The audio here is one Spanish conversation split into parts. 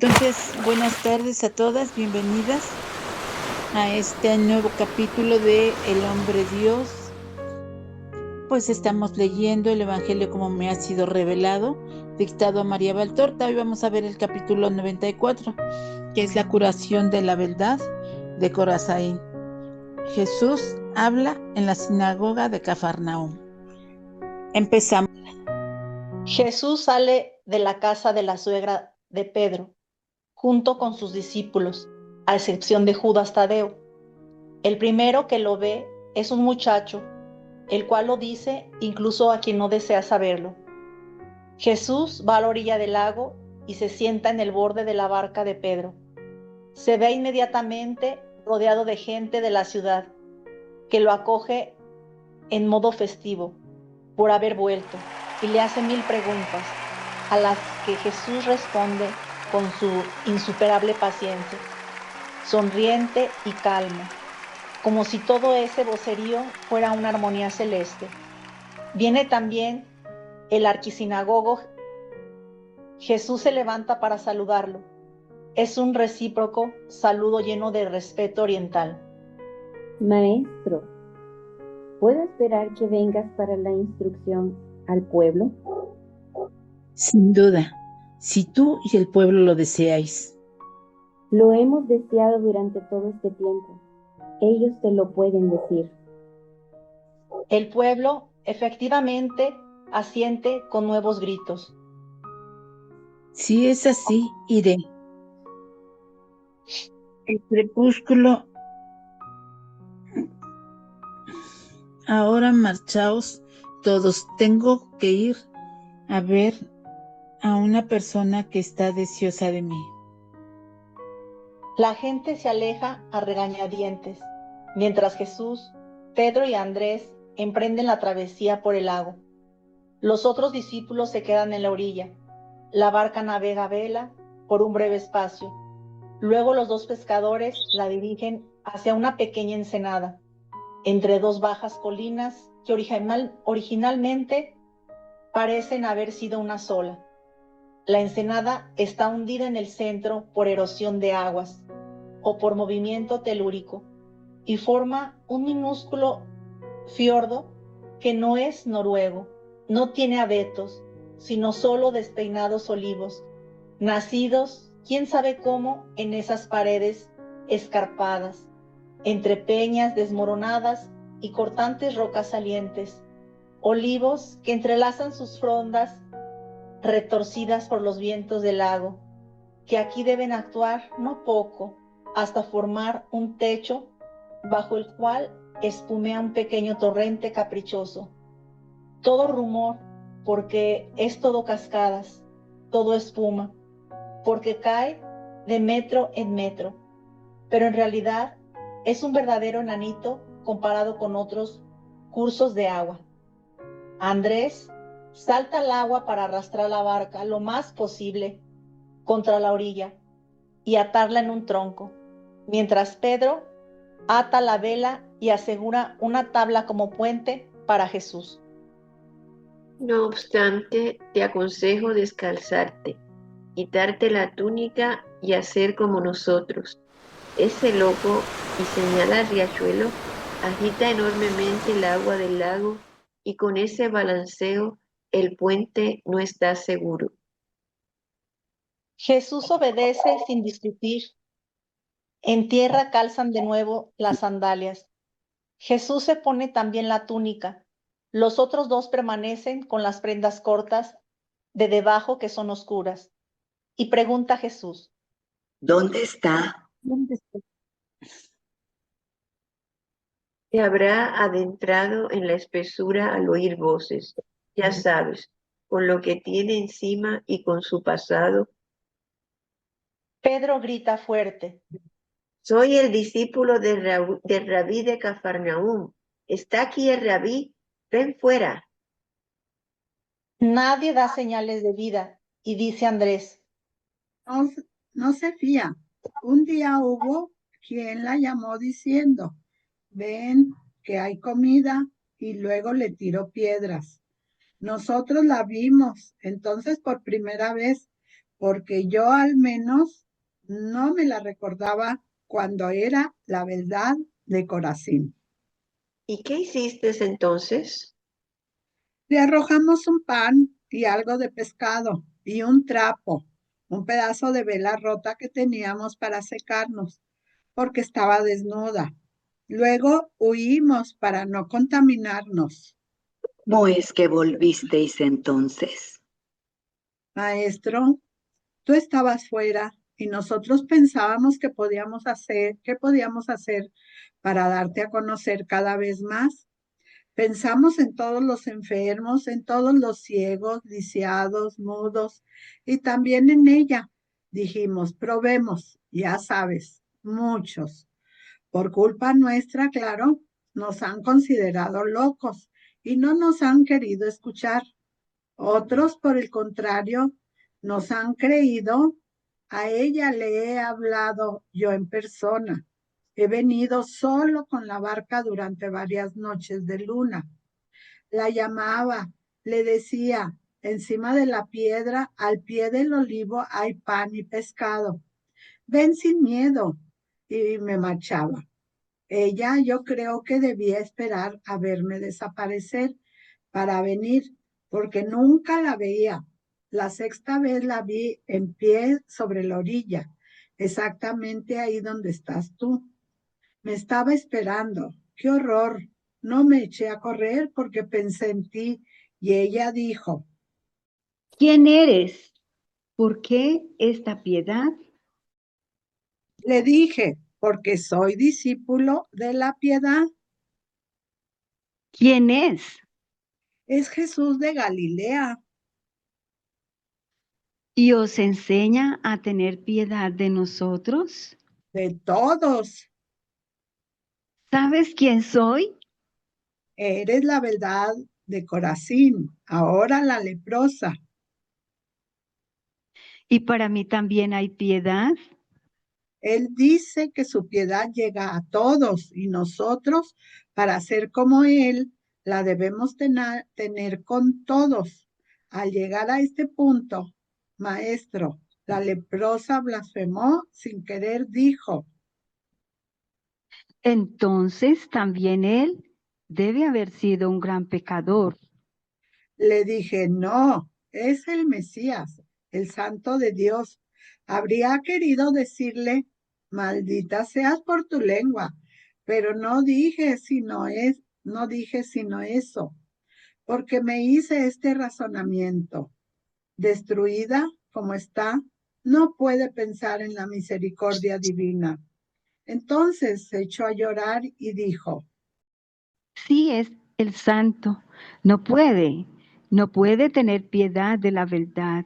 Entonces, buenas tardes a todas, bienvenidas a este nuevo capítulo de El Hombre Dios. Pues estamos leyendo el Evangelio como me ha sido revelado, dictado a María Valtorta. Hoy vamos a ver el capítulo 94, que es la curación de la beldad de Corazaín. Jesús habla en la sinagoga de Cafarnaúm. Empezamos. Jesús sale de la casa de la suegra de Pedro, junto con sus discípulos, a excepción de Judas Tadeo. El primero que lo ve es un muchacho, el cual lo dice incluso a quien no desea saberlo. Jesús va a la orilla del lago y se sienta en el borde de la barca de Pedro. Se ve inmediatamente rodeado de gente de la ciudad, que lo acoge en modo festivo por haber vuelto y le hace 1000 preguntas, a las que Jesús responde con su insuperable paciencia, sonriente y calmo, como si todo ese vocerío fuera una armonía celeste. Viene también el arquisinagogo. Jesús se levanta para saludarlo. Es un recíproco saludo lleno de respeto oriental. Maestro, ¿puedo esperar que vengas para la instrucción al pueblo? Sin duda, si tú y el pueblo lo deseáis. Lo hemos deseado durante todo este tiempo. Ellos te lo pueden decir. El pueblo efectivamente asiente con nuevos gritos. Si es así, iré. El crepúsculo. Ahora marchaos todos. Tengo que ir a ver a una persona que está deseosa de mí. La gente se aleja a regañadientes, mientras Jesús, Pedro y Andrés emprenden la travesía por el lago. Los otros discípulos se quedan en la orilla. La barca navega a vela por un breve espacio. Luego los dos pescadores la dirigen hacia una pequeña ensenada, entre dos bajas colinas que originalmente parecen haber sido una sola. La ensenada está hundida en el centro por erosión de aguas o por movimiento telúrico y forma un minúsculo fiordo que no es noruego, no tiene abetos, sino solo despeinados olivos, nacidos quién sabe cómo en esas paredes escarpadas, entre peñas desmoronadas y cortantes rocas salientes, olivos que entrelazan sus frondas retorcidas por los vientos del lago, que aquí deben actuar no poco hasta formar un techo bajo el cual espumea un pequeño torrente caprichoso. Todo rumor, porque es todo cascadas, todo espuma, porque cae de metro en metro, pero en realidad es un verdadero enanito comparado con otros cursos de agua. Andrés salta al agua para arrastrar la barca lo más posible contra la orilla y atarla en un tronco, mientras Pedro ata la vela y asegura una tabla como puente para Jesús. No obstante, te aconsejo descalzarte, quitarte la túnica y hacer como nosotros. Ese loco, y señala al riachuelo, agita enormemente el agua del lago y con ese balanceo el puente no está seguro. Jesús obedece sin discutir. En tierra calzan de nuevo las sandalias. Jesús se pone también la túnica. Los otros dos permanecen con las prendas cortas de debajo que son oscuras. Y pregunta a Jesús: ¿Dónde está? ¿Dónde está? Se habrá adentrado en la espesura al oír voces, ya sabes, con lo que tiene encima y con su pasado. Pedro grita fuerte: Soy el discípulo del rabí de Cafarnaúm. ¿Está aquí el rabí? Ven fuera. nadie da señales de vida. Y dice Andrés: No, no se fía. Un día hubo quien la llamó diciendo, ven que hay comida, y luego le tiró piedras. Nosotros la vimos entonces por primera vez, porque yo al menos no me la recordaba cuando era la verdad de Corazín. ¿Y qué hiciste entonces? Le arrojamos un pan y algo de pescado y un trapo, un pedazo de vela rota que teníamos para secarnos, porque estaba desnuda. Luego huimos para no contaminarnos. ¿Cómo es que volvisteis entonces? Maestro, tú estabas fuera y nosotros pensábamos qué podíamos hacer para darte a conocer cada vez más. Pensamos en todos los enfermos, en todos los ciegos, lisiados, mudos, y también en ella. Dijimos, probemos, ya sabes, muchos. Por culpa nuestra, claro, nos han considerado locos y no nos han querido escuchar. Otros, por el contrario, nos han creído. A ella le he hablado yo en persona. He venido solo con la barca durante varias noches de luna. La llamaba, le decía, encima de la piedra, al pie del olivo hay pan y pescado. Ven sin miedo. Y me marchaba. Ella, yo creo que debía esperar a verme desaparecer para venir, porque nunca la veía. La sexta vez la vi en pie sobre la orilla, exactamente ahí donde estás tú. Me estaba esperando. ¡Qué horror! No me eché a correr porque pensé en ti y ella dijo, ¿Quién eres? ¿Por qué esta piedad? le dije, porque soy discípulo de la piedad. ¿Quién es? Es Jesús de Galilea. ¿Y os enseña a tener piedad de nosotros? De todos. ¿Sabes quién soy? Eres la verdad de Corazín, ahora la leprosa. ¿Y para mí también hay piedad? Él dice que su piedad llega a todos y nosotros, para ser como Él, la debemos tener con todos. Al llegar a este punto, maestro, la leprosa blasfemó sin querer, dijo, Entonces también él debe haber sido un gran pecador. le dije, no, es el Mesías, el Santo de Dios. Habría querido decirle, maldita seas por tu lengua, pero no dije sino eso, porque me hice este razonamiento. Destruida como está, no puede pensar en la misericordia divina. Entonces se echó a llorar y dijo, Sí es el santo. No puede tener piedad de la verdad.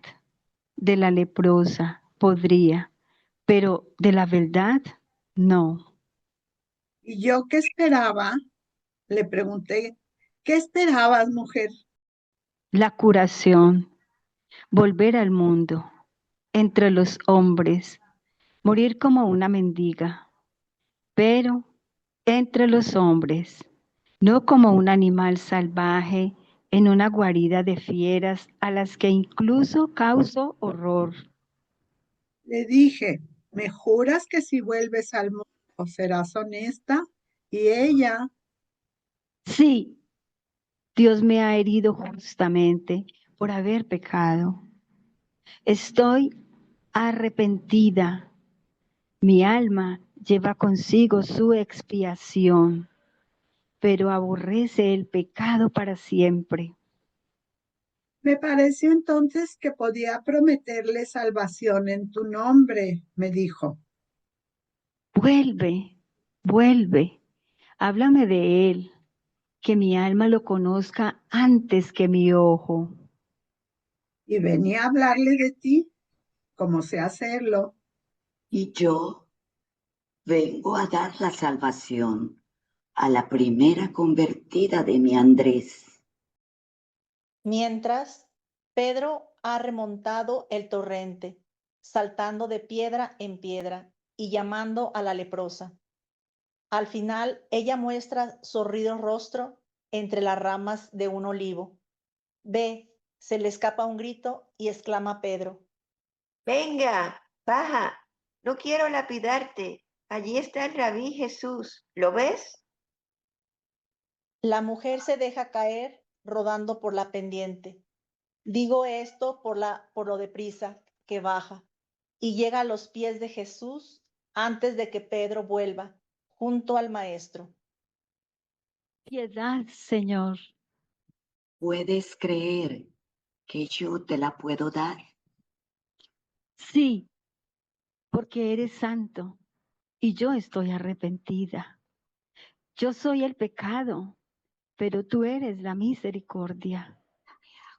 De la leprosa podría, pero de la verdad no. ¿y yo qué esperaba? Le pregunté, ¿qué esperabas, mujer? La curación, volver al mundo, entre los hombres, morir como una mendiga, pero entre los hombres, no como un animal salvaje en una guarida de fieras a las que incluso causo horror. Le dije, ¿me juras que si vuelves al mundo serás honesta? Y ella, Sí, Dios me ha herido justamente por haber pecado. Estoy arrepentida. Mi alma lleva consigo su expiación, pero aborrece el pecado para siempre. me pareció entonces que podía prometerle salvación en tu nombre, me dijo. Vuelve, vuelve, háblame de él, que mi alma lo conozca antes que mi ojo. Y venía a hablarle de ti, como sé hacerlo. Y yo vengo a dar la salvación a la primera convertida de mi Andrés. Mientras, Pedro ha remontado el torrente, saltando de piedra en piedra y llamando a la leprosa. Al final, ella muestra sorrido rostro entre las ramas de un olivo. Ve, se le escapa un grito y exclama Pedro, Venga, baja, no quiero lapidarte. Allí está el Rabí Jesús, ¿lo ves? La mujer se deja caer rodando por la pendiente. Digo esto por lo deprisa que baja y llega a los pies de Jesús antes de que Pedro vuelva junto al maestro. Piedad, Señor. ¿Puedes creer que yo te la puedo dar? Sí, porque eres santo y yo estoy arrepentida. Yo soy el pecado, pero tú eres la misericordia.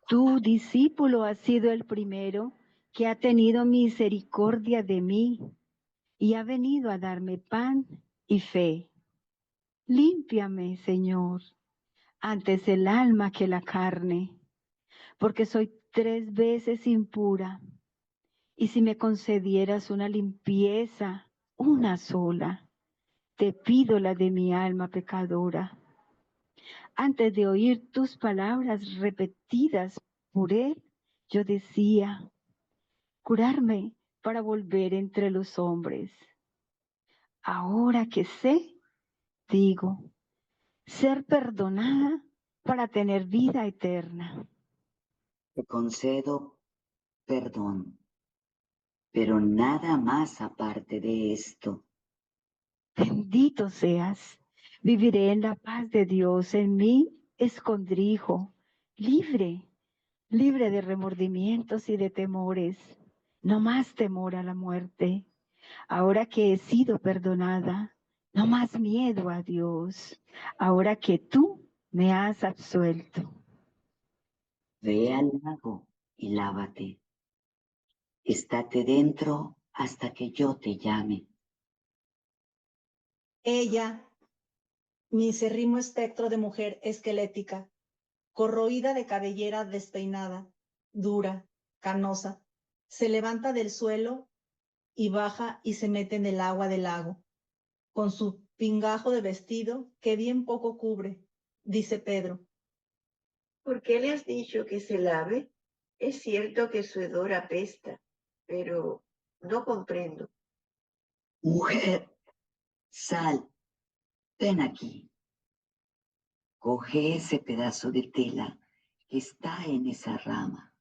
Tu discípulo ha sido el primero que ha tenido misericordia de mí y ha venido a darme pan y fe. Límpiame, Señor, antes el alma que la carne, porque soy 3 veces impura. Y si me concedieras una limpieza, una sola, te pido la de mi alma pecadora. Antes de oír tus palabras repetidas por él, yo decía, curarme para volver entre los hombres. Ahora que sé, digo, ser perdonada para tener vida eterna. Te concedo perdón, pero nada más aparte de esto. Bendito seas. Viviré en la paz de Dios, en mi escondrijo, libre, libre de remordimientos y de temores. No más temor a la muerte. Ahora que he sido perdonada, no más miedo a Dios. Ahora que tú me has absuelto. Ve al lago y lávate. Estate dentro hasta que yo te llame. Ella, misérrimo espectro de mujer esquelética, corroída de cabellera despeinada, dura, canosa, se levanta del suelo y baja y se mete en el agua del lago, con su pingajo de vestido que bien poco cubre, dice Pedro. ¿Por qué le has dicho que se lave? Es cierto que su hedor apesta, pero no comprendo. Mujer, sal, ven aquí. Coge ese pedazo de tela que está en esa rama.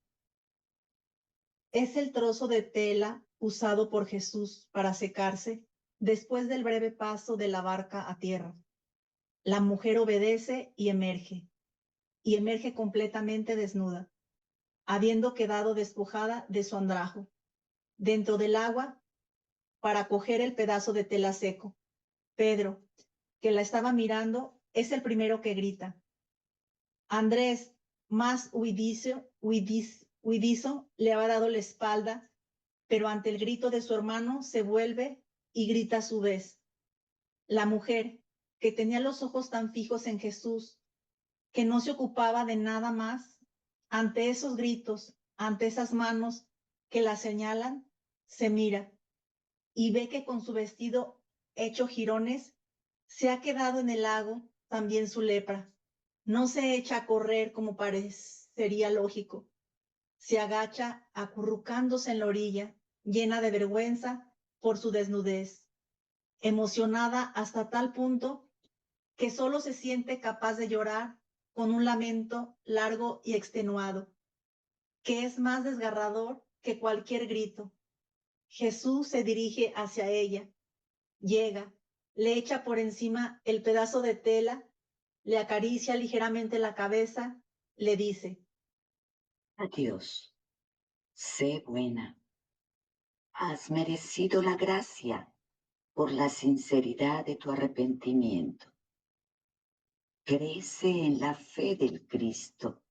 Es el trozo de tela usado por Jesús para secarse después del breve paso de la barca a tierra. La mujer obedece y emerge completamente desnuda, habiendo quedado despojada de su andrajo, dentro del agua para coger el pedazo de tela seco. Pedro, que la estaba mirando, es el primero que grita. Andrés, más huidizo, le ha dado la espalda, pero ante el grito de su hermano se vuelve y grita a su vez. La mujer, que tenía los ojos tan fijos en Jesús, que no se ocupaba de nada más, ante esos gritos, ante esas manos que la señalan, se mira y ve que con su vestido hecho jirones se ha quedado en el lago también su lepra. No se echa a correr como parecería lógico. Se agacha acurrucándose en la orilla, llena de vergüenza por su desnudez, emocionada hasta tal punto que solo se siente capaz de llorar con un lamento largo y extenuado, que es más desgarrador que cualquier grito. Jesús se dirige hacia ella, llega, le echa por encima el pedazo de tela, le acaricia ligeramente la cabeza, le dice: Adiós, sé buena. Has merecido la gracia por la sinceridad de tu arrepentimiento. Crece en la fe del Cristo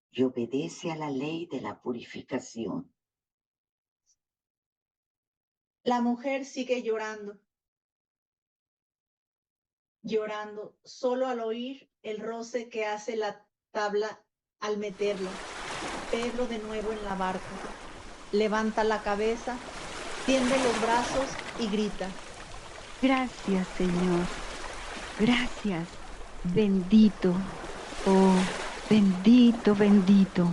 y obedece a la ley de la purificación. La mujer sigue llorando, solo al oír el roce que hace la tabla al meterla. Pedro de nuevo en la barca, levanta la cabeza, tiende los brazos y grita: Gracias, Señor. Gracias. Bendito. Oh, bendito, bendito.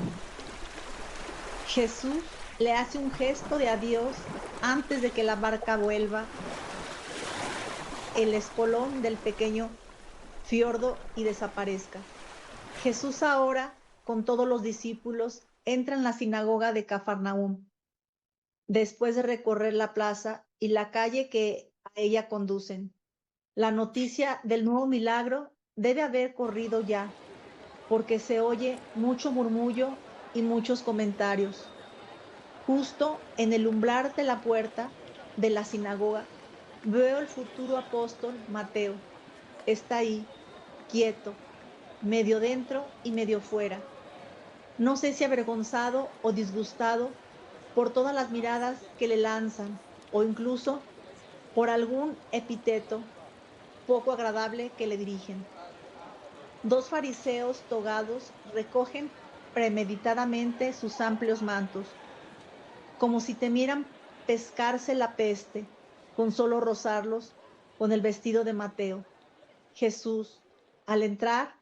Jesús le hace un gesto de adiós antes de que la barca vuelva el espolón del pequeño fiordo y desaparezca. Jesús ahora, con todos los discípulos, entra en la sinagoga de Cafarnaúm, después de recorrer la plaza y la calle que a ella conducen. La noticia del nuevo milagro debe haber corrido ya, porque se oye mucho murmullo y muchos comentarios. Justo en el umbral de la puerta de la sinagoga, veo el futuro apóstol Mateo. Está ahí, quieto, medio dentro y medio fuera. No sé si avergonzado o disgustado por todas las miradas que le lanzan o incluso por algún epíteto poco agradable que le dirigen. Dos fariseos togados recogen premeditadamente sus amplios mantos, como si temieran pescarse la peste con solo rozarlos con el vestido de Mateo. Jesús, al entrar,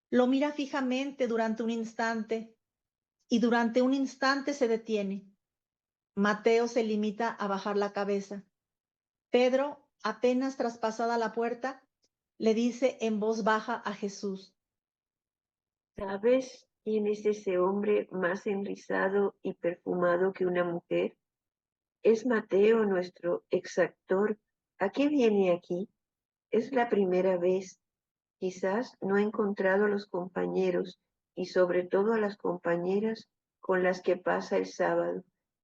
lo mira fijamente durante un instante y durante un instante se detiene. Mateo se limita a bajar la cabeza. Pedro, apenas traspasada la puerta, le dice en voz baja a Jesús: ¿Sabes quién es ese hombre más enrizado y perfumado que una mujer? Es Mateo, nuestro exactor. ¿A qué viene aquí? Es la primera vez. Quizás no ha encontrado a los compañeros y sobre todo a las compañeras con las que pasa el sábado,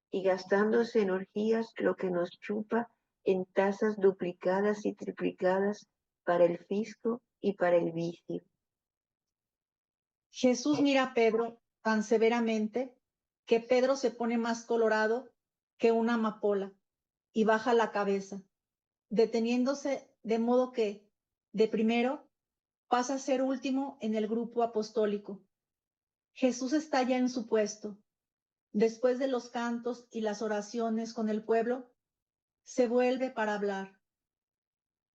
y gastándose en orgías lo que nos chupa en tasas duplicadas y triplicadas para el fisco y para el vicio. Jesús mira a Pedro tan severamente que Pedro se pone más colorado que una amapola y baja la cabeza, deteniéndose de modo que, de primero, pasa a ser último en el grupo apostólico. Jesús está ya en su puesto. Después de los cantos y las oraciones con el pueblo, se vuelve para hablar.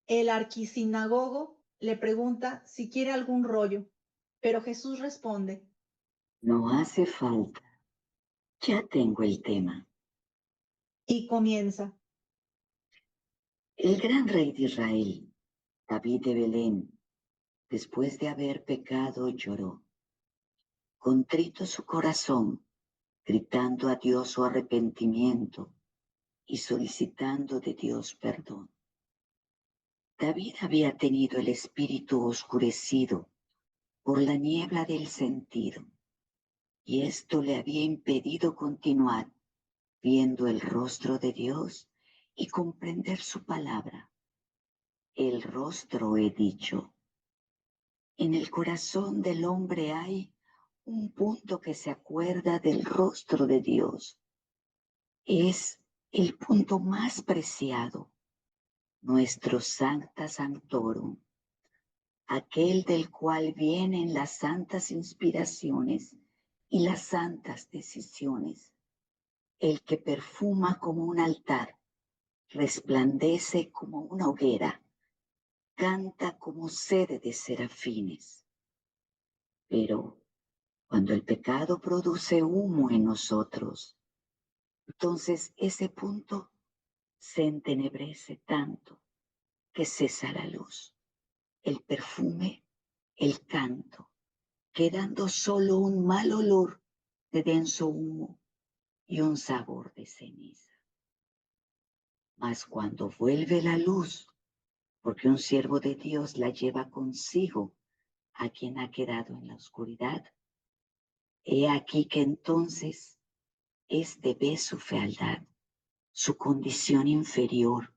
El arquisinagogo le pregunta si quiere algún rollo, pero Jesús responde: No hace falta. Ya tengo el tema. y comienza. El gran rey de Israel, David de Belén, después de haber pecado, lloró. Contrito su corazón, gritando a Dios su arrepentimiento y solicitando de Dios perdón. David había tenido el espíritu oscurecido por la niebla del sentido, y esto le había impedido continuar viendo el rostro de Dios y comprender su palabra. El rostro, he dicho. En el corazón del hombre hay un punto que se acuerda del rostro de Dios. Es el punto más preciado, nuestro Sancta Sanctorum, aquel del cual vienen las santas inspiraciones y las santas decisiones, el que perfuma como un altar, resplandece como una hoguera, canta como sede de serafines. Pero cuando el pecado produce humo en nosotros, entonces ese punto se entenebrece tanto que cesa la luz, el perfume, el canto, quedando solo un mal olor de denso humo y un sabor de ceniza. Mas cuando vuelve la luz, porque un siervo de Dios la lleva consigo a quien ha quedado en la oscuridad, he aquí que entonces éste ve su fealdad, su condición inferior,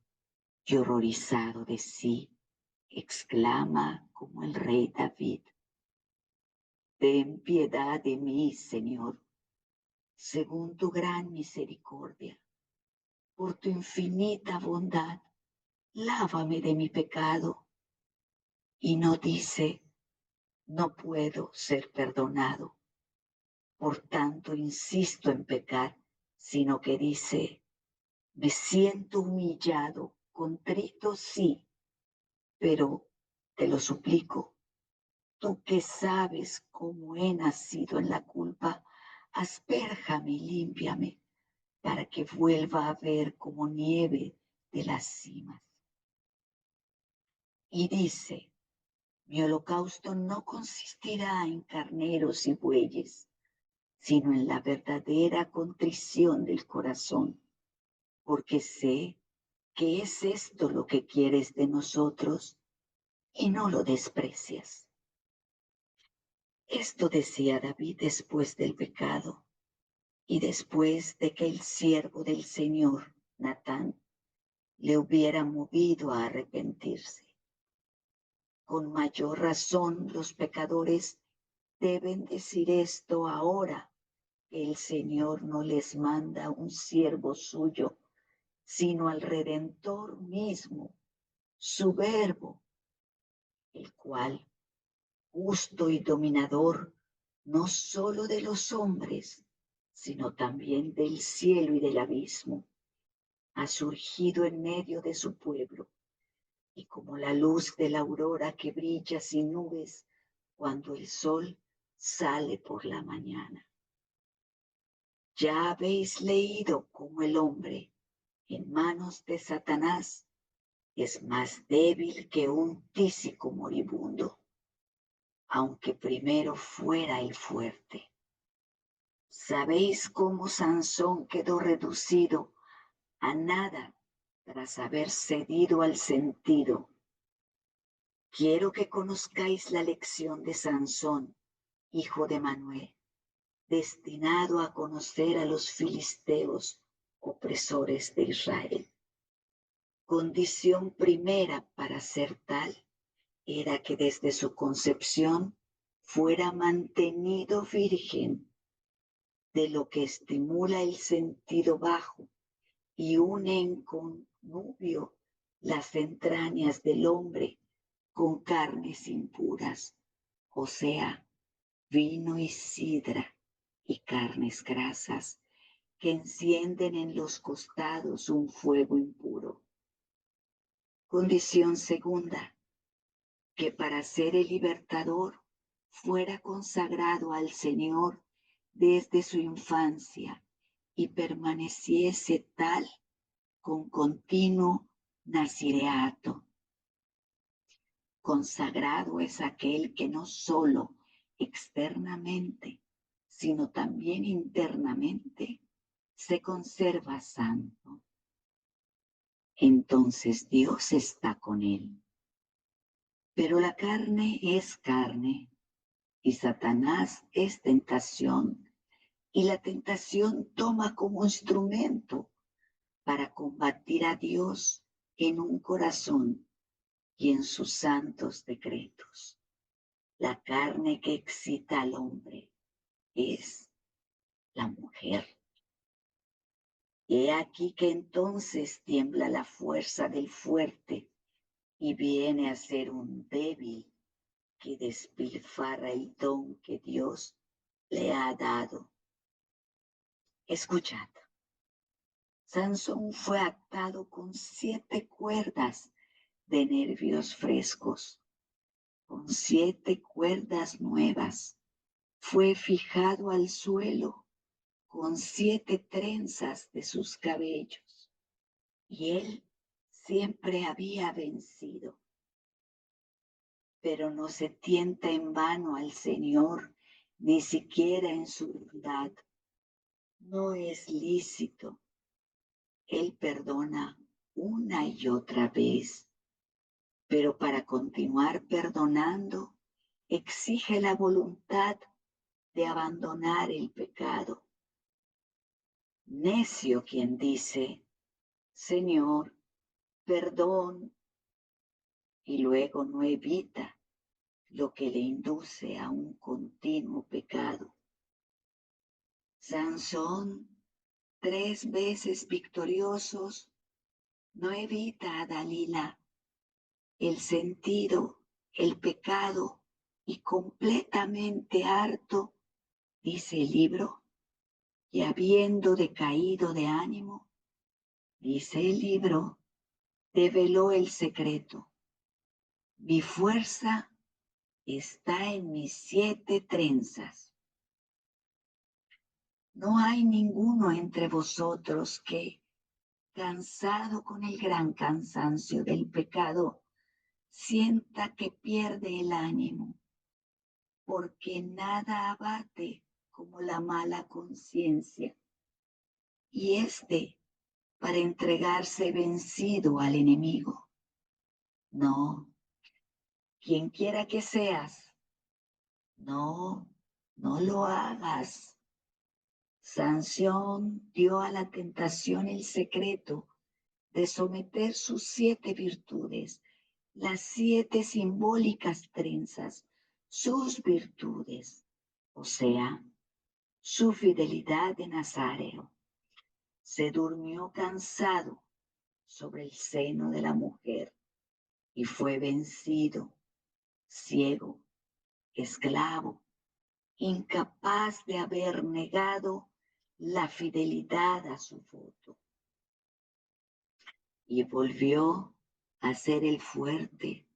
y horrorizado de sí, exclama como el rey David: ten piedad de mí, Señor, según tu gran misericordia, por tu infinita bondad, lávame de mi pecado. Y no dice, no puedo ser perdonado, por tanto insisto en pecar, sino que dice, me siento humillado, contrito sí, pero te lo suplico, tú que sabes cómo he nacido en la culpa, aspérjame y límpiame, para que vuelva a ver como nieve de las cimas. Y dice, mi holocausto no consistirá en carneros y bueyes, sino en la verdadera contrición del corazón, porque sé que es esto lo que quieres de nosotros y no lo desprecias. Esto decía David después del pecado y después de que el siervo del Señor, Natán, le hubiera movido a arrepentirse. Con mayor razón los pecadores deben decir esto ahora que el Señor no les manda un siervo suyo, sino al Redentor mismo, su Verbo, el cual, justo y dominador, no solo de los hombres, sino también del cielo y del abismo, ha surgido en medio de su pueblo, y como la luz de la aurora que brilla sin nubes cuando el sol sale por la mañana. Ya habéis leído cómo el hombre, en manos de Satanás, es más débil que un tísico moribundo, aunque primero fuera el fuerte. ¿Sabéis cómo Sansón quedó reducido a nada tras haber cedido al sentido? Quiero que conozcáis la lección de Sansón, hijo de Manuel, destinado a conocer a los filisteos, opresores de Israel. Condición primera para ser tal era que desde su concepción fuera mantenido virgen, de lo que estimula el sentido bajo y une en connubio las entrañas del hombre con carnes impuras, o sea, vino y sidra y carnes grasas que encienden en los costados un fuego impuro. Condición segunda, que para ser el libertador fuera consagrado al Señor desde su infancia y permaneciese tal con continuo nazireato. Consagrado es aquel que no solo externamente, sino también internamente se conserva santo. Entonces Dios está con él. Pero la carne es carne y Satanás es tentación, y la tentación toma como instrumento para combatir a Dios en un corazón y en sus santos decretos. La carne que excita al hombre es la mujer. He aquí que entonces tiembla la fuerza del fuerte y viene a ser un débil que despilfarra el don que Dios le ha dado. Escuchad. Sansón fue atado con 7 cuerdas de nervios frescos, con 7 cuerdas nuevas. Fue fijado al suelo con 7 trenzas de sus cabellos, y él siempre había vencido. Pero no se tienta en vano al Señor, ni siquiera en su bondad. No es lícito. Él perdona una y otra vez, pero para continuar perdonando, exige la voluntad de abandonar el pecado. Necio quien dice, Señor, perdón, y luego no evita lo que le induce a un continuo pecado. Sansón, 3 veces victoriosos, no evita a Dalila, el sentido, el pecado, y completamente harto, dice el libro, y habiendo decaído de ánimo, dice el libro, develó el secreto. Mi fuerza está en mis 7 trenzas. no hay ninguno entre vosotros que, cansado con el gran cansancio del pecado, sienta que pierde el ánimo, porque nada abate como la mala conciencia, y para entregarse vencido al enemigo. No, quien quiera que seas, no lo hagas. Sansón dio a la tentación el secreto de someter sus 7 virtudes, las 7 simbólicas trenzas, sus virtudes, o sea, su fidelidad de Nazareo. Se durmió cansado sobre el seno de la mujer y fue vencido, ciego, esclavo, incapaz de haber negado la fidelidad a su voto. Y volvió a ser el fuerte,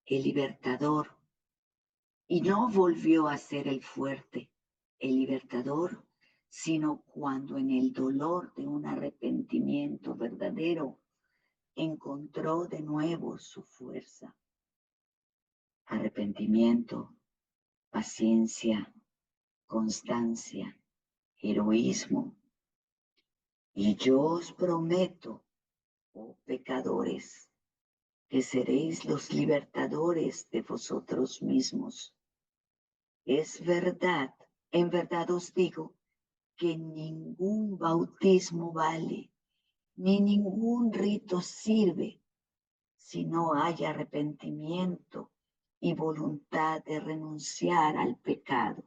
el libertador. Y no volvió a ser el fuerte, el libertador, sino cuando en el dolor de un arrepentimiento verdadero encontró de nuevo su fuerza. Arrepentimiento, paciencia, constancia, heroísmo. Y yo os prometo, oh pecadores, que seréis los libertadores de vosotros mismos. Es verdad, en verdad os digo, que ningún bautismo vale, ni ningún rito sirve, si no hay arrepentimiento y voluntad de renunciar al pecado.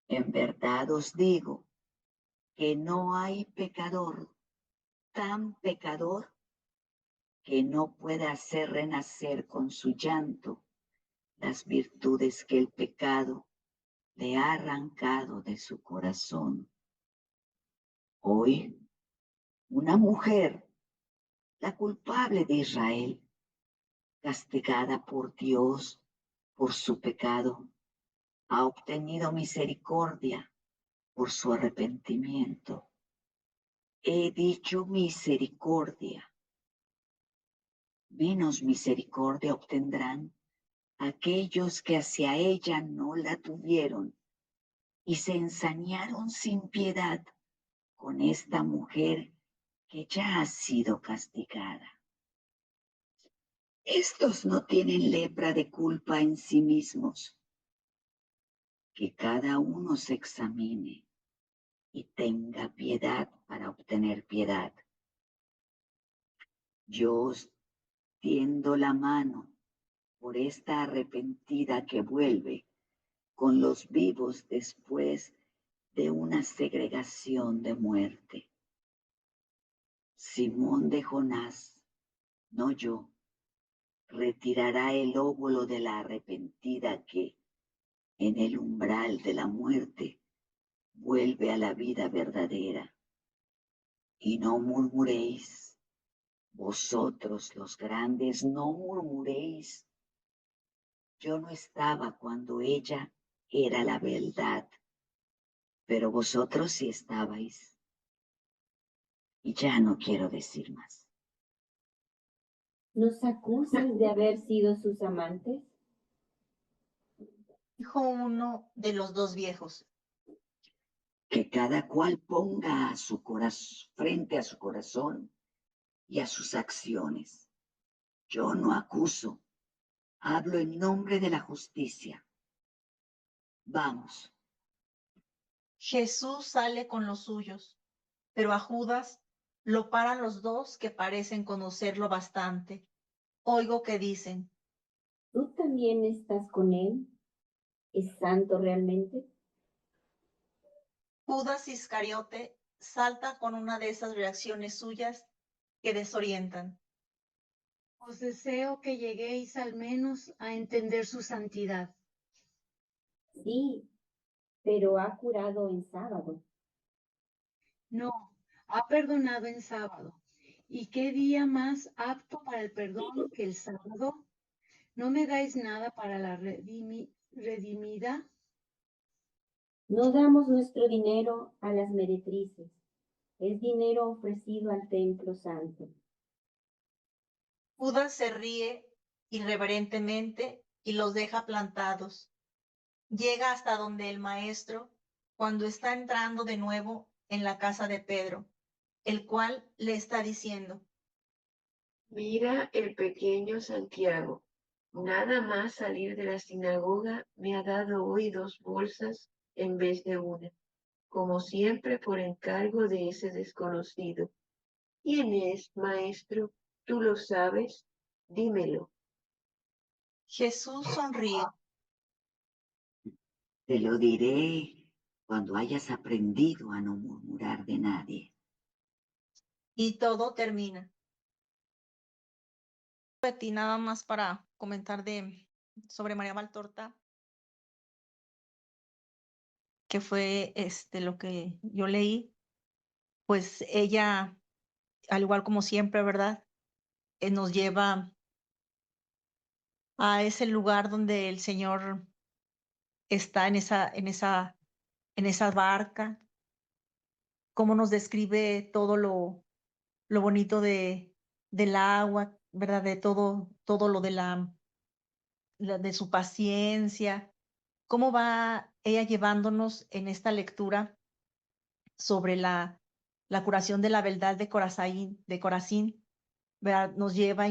En verdad os digo que no hay pecador tan pecador que no pueda hacer renacer con su llanto las virtudes que el pecado le ha arrancado de su corazón. Hoy, una mujer, la culpable de Israel, castigada por Dios por su pecado, ha obtenido misericordia por su arrepentimiento. He dicho misericordia. Menos misericordia obtendrán aquellos que hacia ella no la tuvieron y se ensañaron sin piedad con esta mujer que ya ha sido castigada. Estos no tienen lepra de culpa en sí mismos. Que cada uno se examine y tenga piedad para obtener piedad. Yo os tiendo la mano por esta arrepentida que vuelve con los vivos después de una segregación de muerte. Simón de Jonás, no yo, retirará el óvulo de la arrepentida que, en el umbral de la muerte, vuelve a la vida verdadera. Y no murmuréis, vosotros los grandes, no murmuréis. Yo no estaba cuando ella era la verdad, pero vosotros sí estabais. Y ya no quiero decir más. ¿Nos acusas de haber sido sus amantes? Dijo uno de los 2 viejos. Que cada cual ponga a su frente a su corazón y a sus acciones. Yo no acuso, hablo en nombre de la justicia. Vamos. Jesús sale con los suyos, pero a Judas lo paran los 2 que parecen conocerlo bastante. Oigo que dicen: ¿Tú también estás con él? ¿Es santo realmente? Judas Iscariote salta con una de esas reacciones suyas que desorientan. Os deseo que lleguéis al menos a entender su santidad. Sí, pero ha curado en sábado. No, ha perdonado en sábado. ¿Y qué día más apto para el perdón que el sábado? ¿No me dais nada para la redimida? No damos nuestro dinero a las meretrices, es dinero ofrecido al templo santo. Judas se ríe irreverentemente y los deja plantados. Llega hasta donde el maestro, cuando está entrando de nuevo en la casa de Pedro, el cual le está diciendo: Mira el pequeño Santiago. Nada más salir de la sinagoga me ha dado hoy 2 bolsas en vez de una, como siempre por encargo de ese desconocido. ¿Quién es, maestro? ¿Tú lo sabes? Dímelo. Jesús sonríe. Te lo diré cuando hayas aprendido a no murmurar de nadie. Y todo termina. Y nada más para comentar sobre María Valtorta, que fue lo que yo leí. Pues ella, al igual como siempre, ¿verdad? Nos lleva a ese lugar donde el Señor está en esa barca, cómo nos describe todo lo bonito del agua, ¿verdad? De todo lo de de su paciencia, cómo va ella llevándonos en esta lectura sobre la curación de la beldad de Corazín, ¿verdad? Nos lleva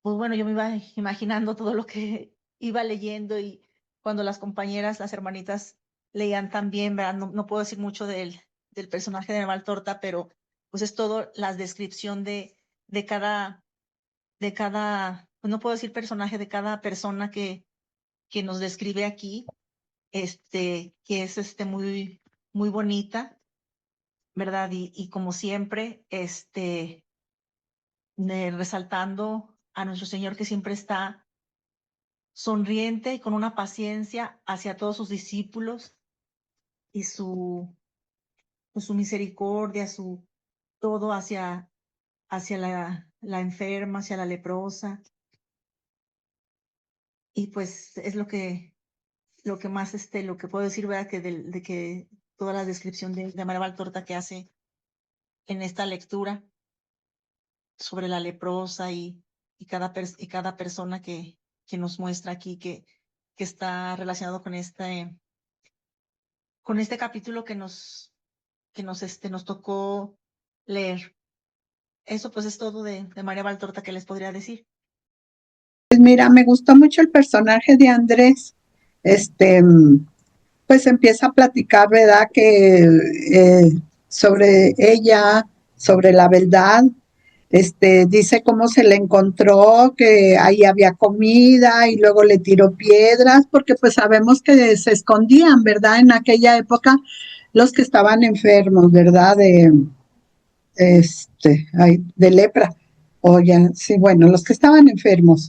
pues bueno, yo me iba imaginando todo lo que iba leyendo, y cuando las compañeras, las hermanitas leían también, ¿verdad? No puedo decir mucho del personaje de Valtorta, pero pues es todo la descripción de pues no puedo decir personaje, de cada persona que nos describe aquí, que es muy bonita, ¿verdad? Y como siempre, resaltando a nuestro Señor, que siempre está sonriente y con una paciencia hacia todos sus discípulos, y pues, su misericordia, su todo hacia la enferma, hacia la leprosa. Y pues es lo que más, lo que puedo decir, ¿verdad? De que toda la descripción de María Valtorta que hace en esta lectura sobre la leprosa, y cada persona que nos muestra aquí, que está relacionado con este capítulo nos tocó leer. Eso pues es todo de María Valtorta que les podría decir. Pues mira, me gustó mucho el personaje de Andrés. Este, pues empieza a platicar, ¿verdad? Que sobre ella, sobre la verdad. Dice cómo se le encontró, que ahí había comida y luego le tiró piedras, porque pues sabemos que se escondían, ¿verdad? En aquella época los que estaban enfermos, ¿verdad? De lepra. O ya, sí, bueno, los que estaban enfermos,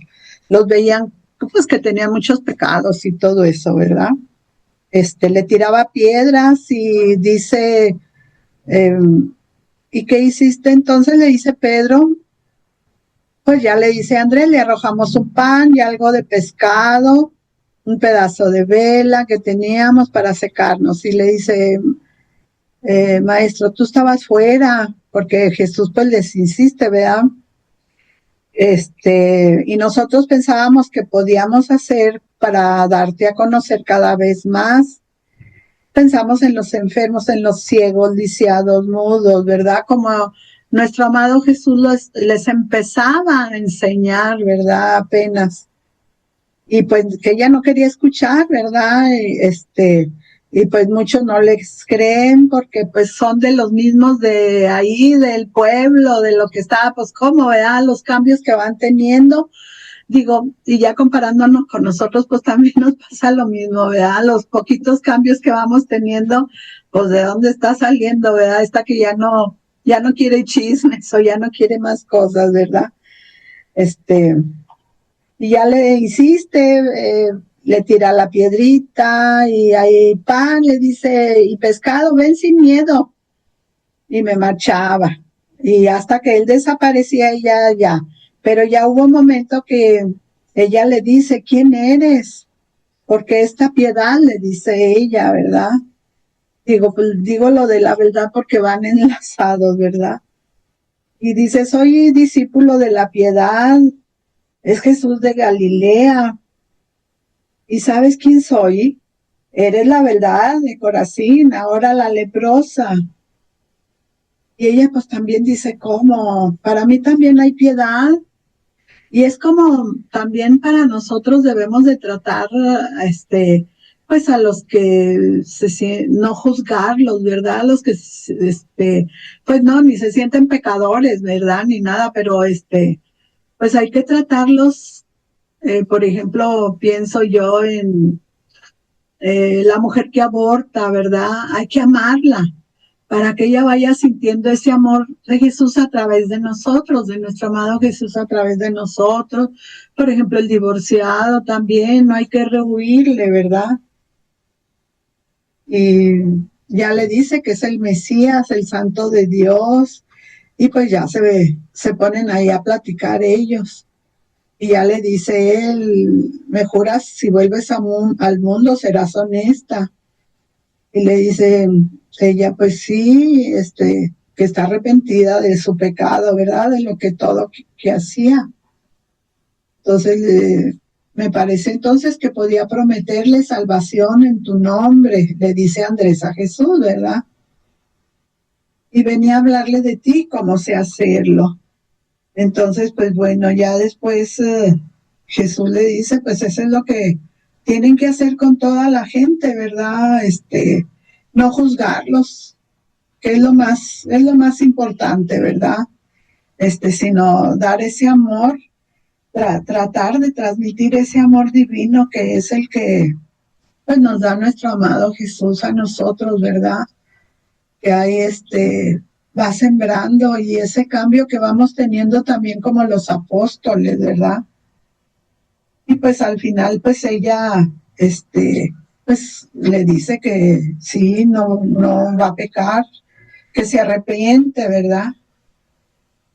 los veían pues que tenían muchos pecados y todo eso, ¿verdad? Le tiraba piedras y dice, eh, ¿y qué hiciste? Entonces le dice Pedro, pues ya le dice Andrés, le arrojamos un pan y algo de pescado, un pedazo de vela que teníamos para secarnos. Y le dice, maestro, tú estabas fuera, porque Jesús pues les insiste, ¿verdad? Y nosotros pensábamos que podíamos hacer para darte a conocer cada vez más. Pensamos en los enfermos, en los ciegos, lisiados, mudos, ¿verdad? Como nuestro amado Jesús les empezaba a enseñar, ¿verdad? Apenas. Y pues que ella no quería escuchar, ¿verdad? Y pues muchos no les creen porque pues son de los mismos de ahí, del pueblo, de lo que estaba, pues cómo, ¿verdad? Los cambios que van teniendo. Digo, y ya comparándonos con nosotros, pues también nos pasa lo mismo, ¿verdad? Los poquitos cambios que vamos teniendo, pues de dónde está saliendo, ¿verdad? Esta que ya no quiere chismes o ya no quiere más cosas, ¿verdad? Y ya le insiste, le tira la piedrita y hay pan, le dice, y pescado, ven sin miedo. Y me marchaba. Y hasta que él desaparecía, ella ya. Pero ya hubo un momento que ella le dice, ¿quién eres? porque esta piedad, le dice ella, ¿verdad? Digo lo de la verdad porque van enlazados, ¿verdad? Y dice, soy discípulo de la piedad, es Jesús de Galilea. ¿Y sabes quién soy? Eres la verdad de Corazín, ahora la leprosa. Y ella pues también dice, ¿cómo? Para mí también hay piedad. Y es como también para nosotros debemos de tratar, pues a los que no juzgarlos, ¿verdad? Los que, pues no, ni se sienten pecadores, ¿verdad? Ni nada, pero pues hay que tratarlos. Por ejemplo, pienso yo en la mujer que aborta, ¿verdad? Hay que amarla para que ella vaya sintiendo ese amor de Jesús a través de nosotros, de nuestro amado Jesús a través de nosotros. Por ejemplo, el divorciado también, no hay que rehuirle, ¿verdad? Y ya le dice que es el Mesías, el Santo de Dios, y pues ya se ponen ahí a platicar ellos. Y ya le dice él, me juras, si vuelves al mundo serás honesta. Y le dice ella, pues sí, que está arrepentida de su pecado, ¿verdad? De lo que todo que hacía. Entonces, me parece entonces que podía prometerle salvación en tu nombre, le dice Andrés a Jesús, ¿verdad? Y venía a hablarle de ti, cómo sé hacerlo. Entonces, pues bueno, ya después Jesús le dice, pues eso es lo que tienen que hacer con toda la gente, ¿verdad? No juzgarlos, que es lo más importante, ¿verdad? Sino dar ese amor, tratar de transmitir ese amor divino que es el que pues nos da nuestro amado Jesús a nosotros, ¿verdad? Que ahí va sembrando y ese cambio que vamos teniendo también como los apóstoles, ¿verdad? Y pues al final pues ella pues le dice que sí, no va a pecar, que se arrepiente, ¿verdad?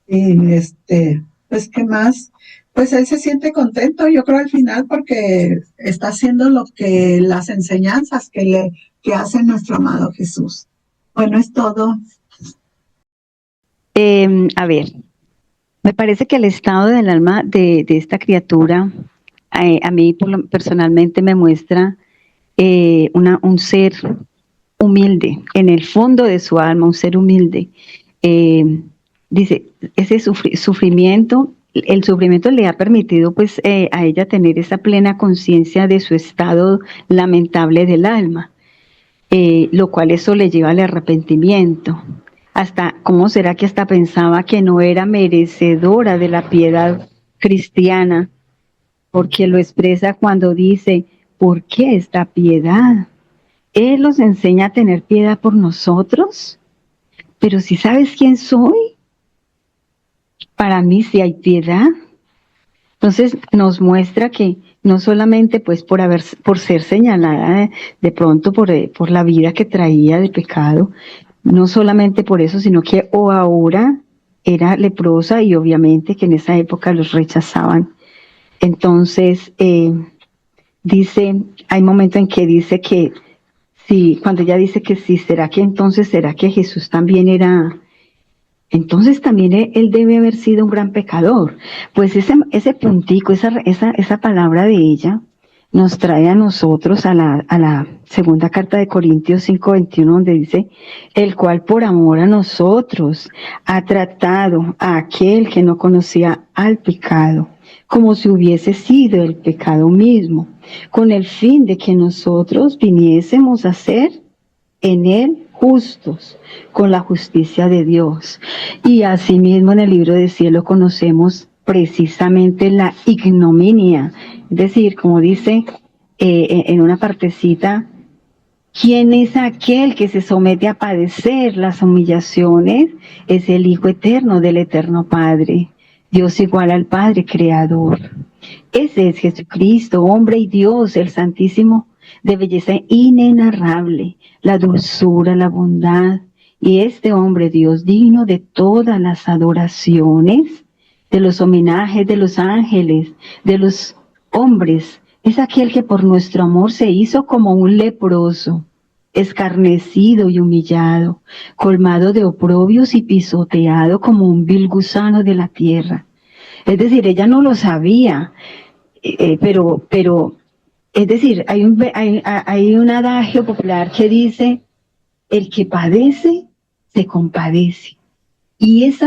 Y pues qué más, pues él se siente contento, yo creo al final, porque está haciendo lo que las enseñanzas que hace nuestro amado Jesús. Bueno, es todo. A ver, me parece que el estado del alma de esta criatura, a mí personalmente me muestra un ser humilde, en el fondo de su alma, un ser humilde. Dice, ese sufrimiento, el sufrimiento le ha permitido pues a ella tener esa plena conciencia de su estado lamentable del alma, lo cual eso le lleva al arrepentimiento. Hasta, ¿cómo será que hasta pensaba que no era merecedora de la piedad cristiana? Porque lo expresa cuando dice, ¿por qué esta piedad? Él nos enseña a tener piedad por nosotros, pero si sabes quién soy, para mí sí hay piedad. Entonces nos muestra que no solamente pues por ser señalada de pronto por la vida que traía de pecado, no solamente por eso, sino que ahora era leprosa y obviamente que en esa época los rechazaban. Entonces dice, hay momentos en que dice que sí, cuando ella dice que sí, será que Jesús también era, entonces también él debe haber sido un gran pecador. Pues ese puntico, esa palabra de ella nos trae a nosotros a la segunda carta de Corintios 5:21, donde dice, el cual por amor a nosotros ha tratado a aquel que no conocía al pecado, como si hubiese sido el pecado mismo, con el fin de que nosotros viniésemos a ser en él justos, con la justicia de Dios. Y asimismo en el libro del cielo conocemos precisamente la ignominia, es decir, como dice en una partecita, ¿quién es aquel que se somete a padecer las humillaciones? Es el Hijo eterno del eterno Padre, Dios igual al Padre Creador. Ese es Jesucristo, hombre y Dios, el Santísimo, de belleza inenarrable, la dulzura, la bondad, y este hombre Dios digno de todas las adoraciones, de los homenajes de los ángeles, de los hombres, es aquel que por nuestro amor se hizo como un leproso, escarnecido y humillado, colmado de oprobios y pisoteado como un vil gusano de la tierra. Es decir, ella no lo sabía, pero es decir, hay un adagio popular que dice, el que padece, se compadece. Y ese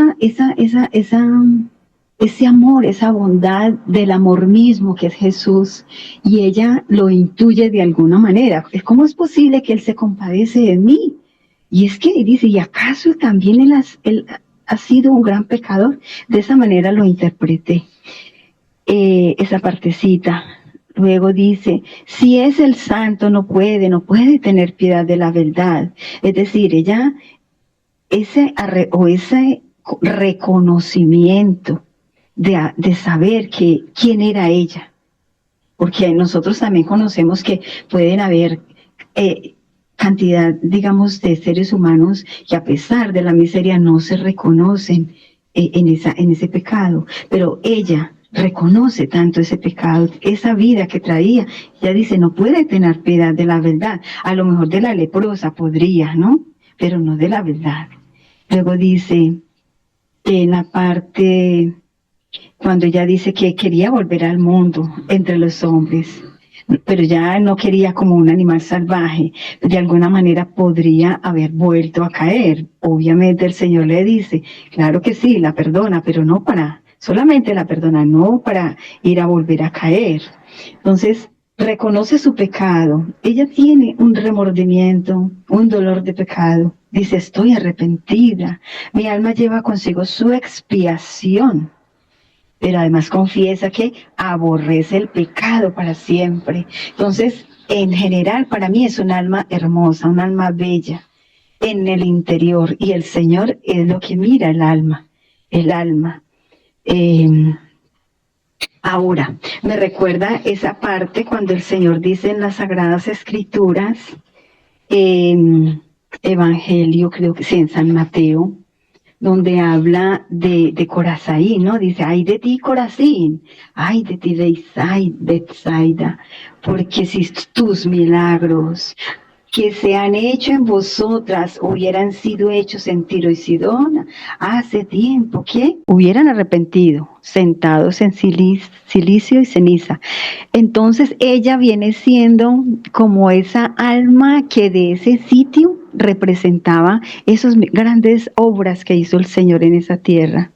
amor, esa bondad del amor mismo que es Jesús, y ella lo intuye de alguna manera. ¿Cómo es posible que Él se compadece de mí? Y es que dice, ¿y acaso también él ha sido un gran pecador? De esa manera lo interpreté, esa partecita. Luego dice, si es el santo, no puede tener piedad de la verdad. Es decir, ella, ese reconocimiento de saber quién era ella. Porque nosotros también conocemos que pueden haber cantidad, digamos, de seres humanos que a pesar de la miseria no se reconocen en ese pecado. Pero ella reconoce tanto ese pecado, esa vida que traía. Ella dice, no puede tener piedad de la verdad. A lo mejor de la leprosa podría, ¿no? Pero no de la verdad. Luego dice, en la parte, cuando ella dice que quería volver al mundo entre los hombres, pero ya no quería como un animal salvaje, de alguna manera podría haber vuelto a caer. Obviamente el Señor le dice, claro que sí, la perdona, pero no solamente la perdona, no para ir a volver a caer. Entonces, reconoce su pecado. Ella tiene un remordimiento, un dolor de pecado. Dice, estoy arrepentida. Mi alma lleva consigo su expiación. Pero además confiesa que aborrece el pecado para siempre. Entonces, en general, para mí es un alma hermosa, un alma bella en el interior. Y el Señor es lo que mira el alma. El alma. Ahora, me recuerda esa parte cuando el Señor dice en las Sagradas Escrituras, Evangelio, creo que sí, en San Mateo, donde habla de Corazín, ¿no? Dice, ay de ti, Corazín, ay de ti, Betsaida, porque si tus milagros que se han hecho en vosotras hubieran sido hechos en Tiro y Sidón, hace tiempo que hubieran arrepentido, sentados en silicio y ceniza. Entonces ella viene siendo como esa alma que de ese sitio representaba esas grandes obras que hizo el Señor en esa tierra.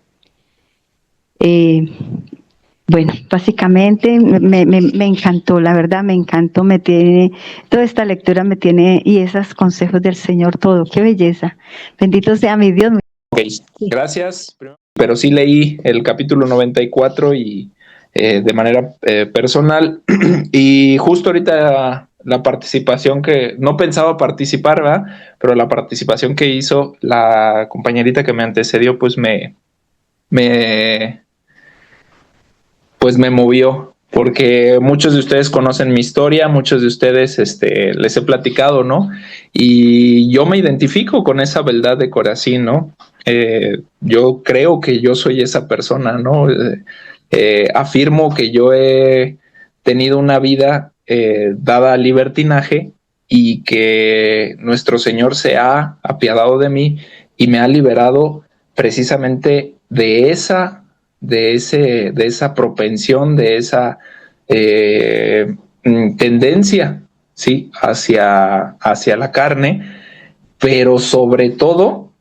Bueno, básicamente me encantó, la verdad me encantó, toda esta lectura me tiene, y esos consejos del Señor, todo, qué belleza. Bendito sea mi Dios. Ok, gracias. Pero sí leí el capítulo 94 y de manera personal, y justo ahorita la participación que no pensaba participar, ¿verdad? Pero la participación que hizo la compañerita que me antecedió, pues me movió, porque muchos de ustedes conocen mi historia, muchos de ustedes les he platicado, ¿no? Y yo me identifico con esa beldad de Corazín, ¿no? Yo creo que yo soy esa persona, ¿no? Afirmo que yo he tenido una vida dada al libertinaje y que nuestro Señor se ha apiadado de mí y me ha liberado precisamente de esa propensión, de esa tendencia, ¿sí? hacia la carne, pero sobre todo,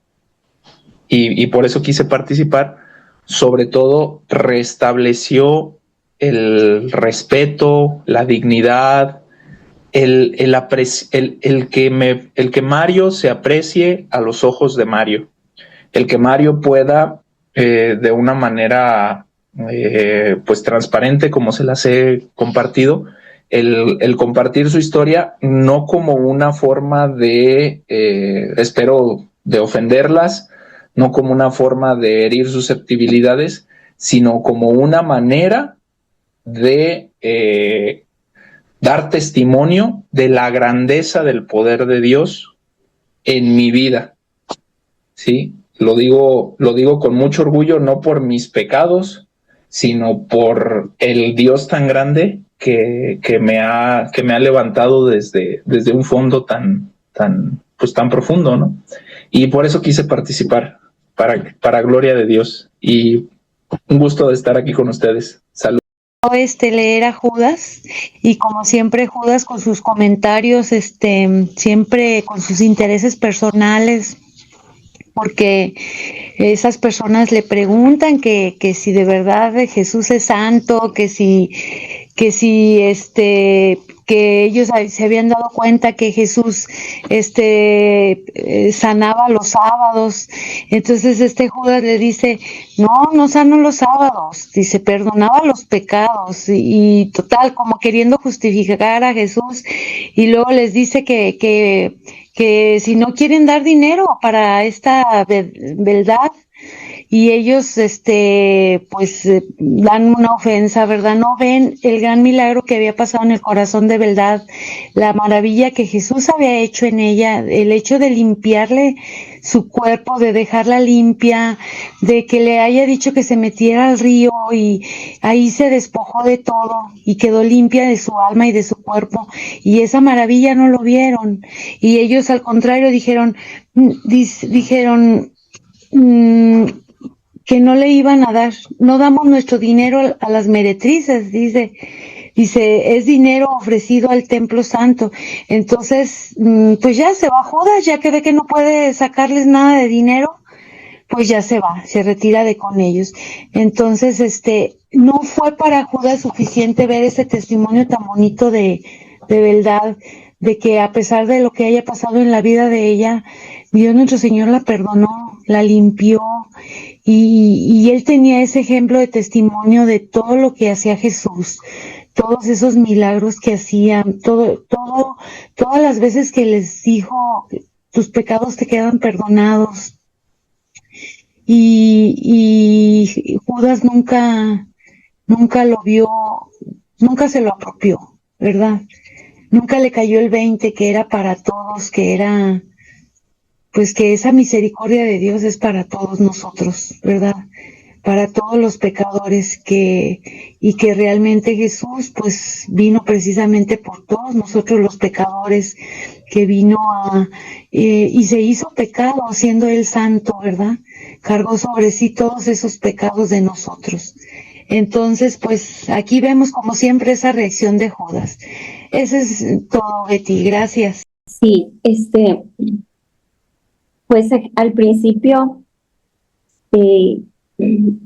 y por eso quise participar, sobre todo restableció el respeto, la dignidad, el que Mario se aprecie a los ojos de Mario, el que Mario pueda de una manera pues transparente, como se las he compartido, el compartir su historia, no como una forma de, espero, de ofenderlas, no como una forma de herir susceptibilidades, sino como una manera de dar testimonio de la grandeza del poder de Dios en mi vida, ¿sí? Lo digo con mucho orgullo, no por mis pecados, sino por el Dios tan grande que me ha levantado desde un fondo tan profundo, ¿no? Y por eso quise participar, para gloria de Dios. Y un gusto de estar aquí con ustedes. Saludos. Leer a Judas, y como siempre Judas con sus comentarios, siempre con sus intereses personales, porque esas personas le preguntan que si de verdad Jesús es santo, que si que ellos se habían dado cuenta que Jesús sanaba los sábados. Entonces Judas le dice, no sanó los sábados, dice, perdonaba los pecados, y total, como queriendo justificar a Jesús, y luego les dice que si no quieren dar dinero para esta verdad, y ellos dan una ofensa, ¿verdad? No ven el gran milagro que había pasado en el corazón de Beldad, la maravilla que Jesús había hecho en ella, el hecho de limpiarle su cuerpo, de dejarla limpia, de que le haya dicho que se metiera al río y ahí se despojó de todo y quedó limpia de su alma y de su cuerpo, y esa maravilla no lo vieron, y ellos al contrario dijeron que no le iban a dar, no damos nuestro dinero a las meretrices, dice, es dinero ofrecido al templo santo. Entonces, pues ya se va Judas, ya que ve que no puede sacarles nada de dinero, pues ya se va, se retira de con ellos. Entonces, no fue para Judas suficiente ver ese testimonio tan bonito de Beldad, de que a pesar de lo que haya pasado en la vida de ella, Dios nuestro Señor la perdonó, la limpió, y él tenía ese ejemplo de testimonio de todo lo que hacía Jesús, todos esos milagros que hacían, todas las veces que les dijo, tus pecados te quedan perdonados. Y Judas nunca lo vio, nunca se lo apropió, ¿verdad? Nunca le cayó el 20 que era para todos, que era, pues que esa misericordia de Dios es para todos nosotros, ¿verdad? Para todos los pecadores, y que realmente Jesús pues vino precisamente por todos nosotros los pecadores, que vino y se hizo pecado siendo él santo, ¿verdad? Cargó sobre sí todos esos pecados de nosotros. Entonces, pues aquí vemos como siempre esa reacción de Judas. Eso es todo, Betty, gracias. Sí, pues al principio el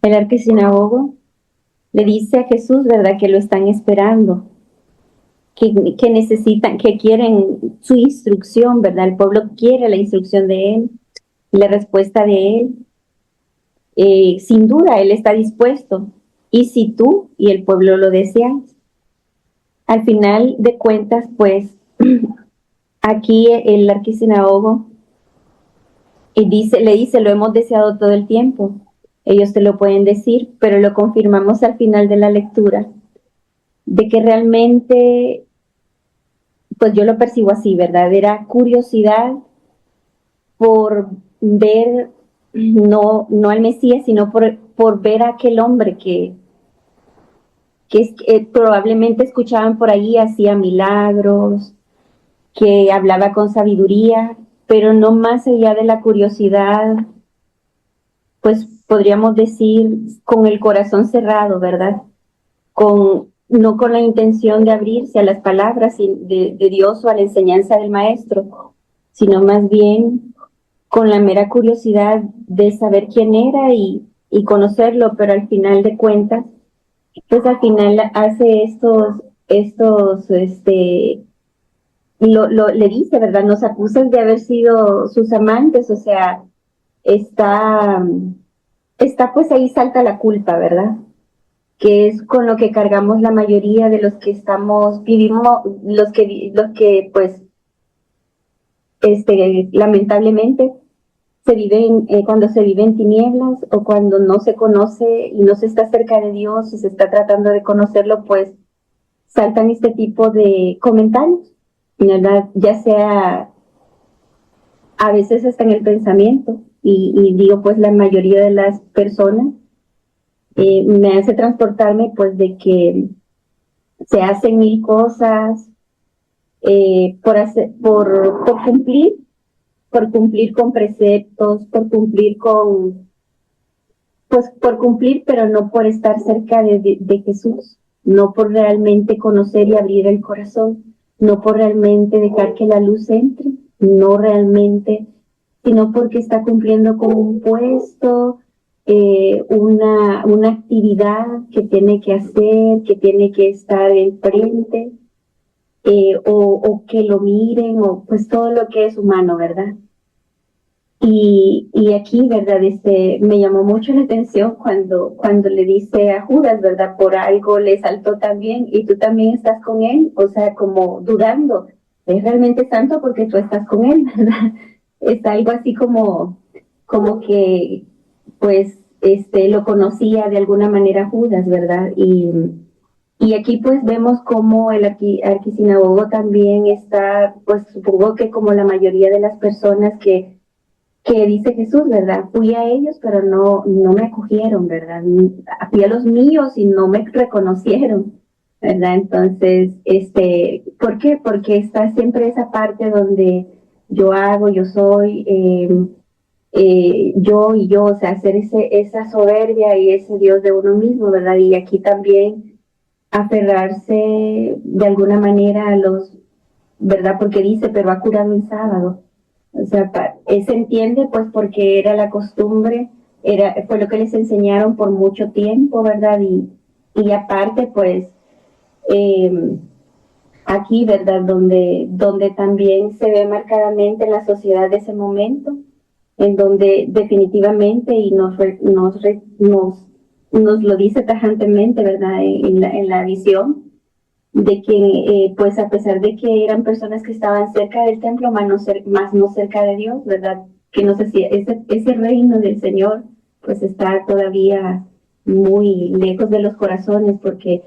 arquisinagogo le dice a Jesús, ¿verdad?, que lo están esperando, que necesitan, que quieren su instrucción, ¿verdad? El pueblo quiere la instrucción de él, la respuesta de él. Sin duda, él está dispuesto. Y si tú y el pueblo lo desean, al final de cuentas, pues, aquí el arquisinagogo le dice, lo hemos deseado todo el tiempo. Ellos te lo pueden decir, pero lo confirmamos al final de la lectura, de que realmente, pues yo lo percibo así, ¿verdad? Era curiosidad por ver, no al Mesías, sino por ver a aquel hombre que probablemente escuchaban por ahí, hacía milagros, que hablaba con sabiduría, pero no más allá de la curiosidad, pues podríamos decir con el corazón cerrado, ¿verdad? No con la intención de abrirse a las palabras de Dios o a la enseñanza del maestro, sino más bien con la mera curiosidad de saber quién era y conocerlo, pero al final de cuentas, pues al final hace le dice, ¿verdad? Nos acusan de haber sido sus amantes, o sea, está pues ahí salta la culpa, ¿verdad? Que es con lo que cargamos la mayoría de los que vivimos, los que pues, lamentablemente cuando se vive en tinieblas o cuando no se conoce y no se está cerca de Dios y se está tratando de conocerlo, pues saltan este tipo de comentarios, ¿verdad? Ya sea a veces hasta en el pensamiento, y digo pues la mayoría de las personas me hace transportarme pues de que se hacen mil cosas por cumplir con preceptos, por cumplir pues por cumplir, pero no por estar cerca de Jesús, no por realmente conocer y abrir el corazón, no por realmente dejar que la luz entre, no realmente, sino porque está cumpliendo con un puesto, una actividad que tiene que hacer, que tiene que estar enfrente, o que lo miren, o pues todo lo que es humano, ¿verdad? Y aquí, ¿verdad? Me llamó mucho la atención cuando le dice a Judas, ¿verdad? Por algo le saltó también, y tú también estás con él, o sea, como dudando, ¿es realmente santo porque tú estás con él, ¿verdad? Es algo así como que, pues, lo conocía de alguna manera Judas, ¿verdad? Y aquí pues vemos cómo el arquisinagogo también está, pues supongo que como la mayoría de las personas que dice Jesús, ¿verdad? Fui a ellos, pero no me acogieron, ¿verdad? Fui a los míos y no me reconocieron, ¿verdad? Entonces, ¿por qué? Porque está siempre esa parte donde yo hago, yo soy, yo y yo, o sea, hacer esa soberbia y ese Dios de uno mismo, ¿verdad? Y aquí también aferrarse de alguna manera a los, ¿verdad? Porque dice, pero ha curado el sábado. O sea, se entiende pues porque era la costumbre, fue lo que les enseñaron por mucho tiempo, ¿verdad? Y aparte pues aquí, ¿verdad? Donde también se ve marcadamente en la sociedad de ese momento, en donde definitivamente y nos lo dice tajantemente, ¿verdad? En la visión de que, pues a pesar de que eran personas que estaban cerca del templo, más no cerca de Dios, ¿verdad? Que no sé si ese reino del Señor, pues está todavía muy lejos de los corazones, porque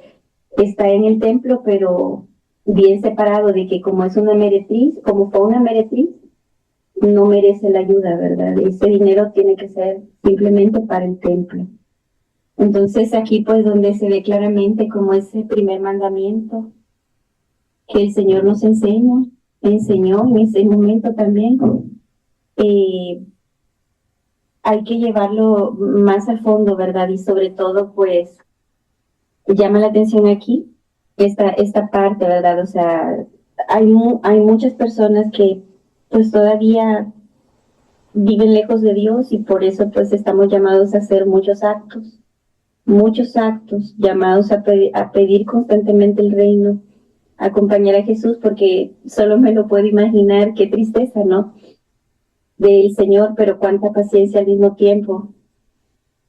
está en el templo, pero bien separado de que como es una meretriz, como fue una meretriz, no merece la ayuda, ¿verdad? Ese dinero tiene que ser simplemente para el templo. Entonces aquí pues donde se ve claramente como ese primer mandamiento que el Señor nos enseñó en ese momento también, hay que llevarlo más a fondo, ¿verdad? Y sobre todo pues llama la atención aquí esta parte, ¿verdad? O sea, hay muchas personas que pues todavía viven lejos de Dios, y por eso pues estamos llamados a hacer muchos actos llamados a pedir constantemente el reino, a acompañar a Jesús, porque solo me lo puedo imaginar, qué tristeza, ¿no? Del Señor, pero cuánta paciencia al mismo tiempo.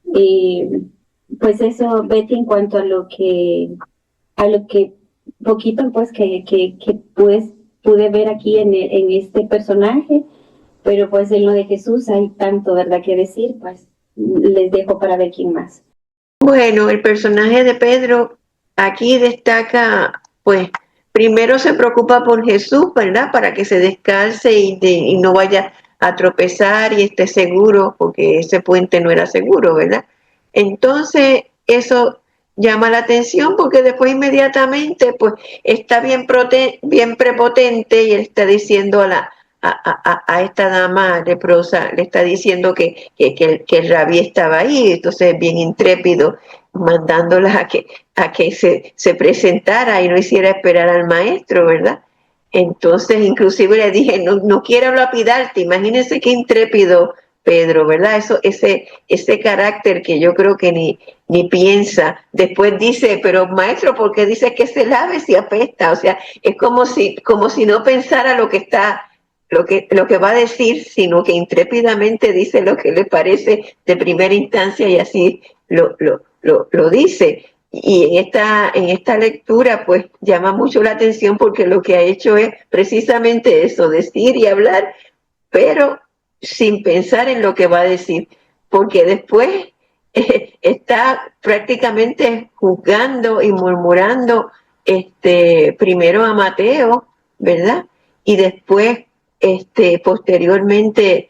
Pues eso, Betty, en cuanto a lo que poquito pues que pude ver aquí en este personaje, pero pues en lo de Jesús hay tanto, ¿verdad?, que decir, pues les dejo para ver quién más. Bueno, el personaje de Pedro aquí destaca, pues, primero se preocupa por Jesús, ¿verdad? Para que se descalce y no vaya a tropezar y esté seguro, porque ese puente no era seguro, ¿verdad? Entonces, eso llama la atención porque después inmediatamente, pues, está bien prepotente y él está diciendo a esta dama leprosa, le está diciendo que el rabí estaba ahí, entonces bien intrépido, mandándola a que se presentara y no hiciera esperar al maestro, ¿verdad? Entonces, inclusive le dije, no quiero lapidarte. Imagínense qué intrépido Pedro, ¿verdad? Ese carácter que yo creo que ni piensa. Después dice, pero maestro, ¿por qué dice que se lave si apesta? O sea, es como si no pensara lo que va a decir, sino que intrépidamente dice lo que le parece de primera instancia y así lo dice. Y en esta lectura pues llama mucho la atención porque lo que ha hecho es precisamente eso, decir y hablar, pero sin pensar en lo que va a decir, porque después está prácticamente juzgando y murmurando primero a Mateo, ¿verdad? Y después posteriormente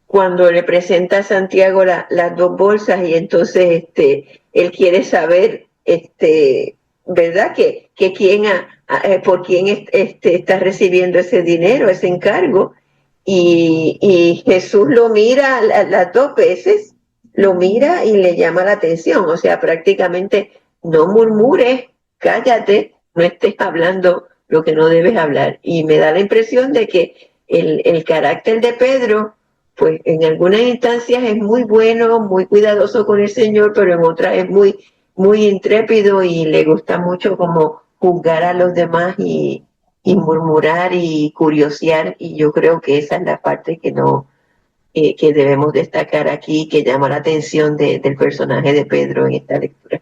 cuando le presenta a Santiago las dos bolsas y entonces él quiere saber ¿verdad? Que quién por quién está recibiendo ese dinero, ese encargo. Y Jesús lo mira las dos veces, lo mira y le llama la atención. O sea, prácticamente no murmures, cállate, no estés hablando lo que no debes hablar. Y me da la impresión de que el carácter de Pedro, pues en algunas instancias es muy bueno, muy cuidadoso con el Señor, pero en otras es muy, muy intrépido y le gusta mucho como juzgar a los demás y murmurar y curiosear, y yo creo que esa es la parte que no que debemos destacar aquí, que llama la atención del personaje de Pedro en esta lectura.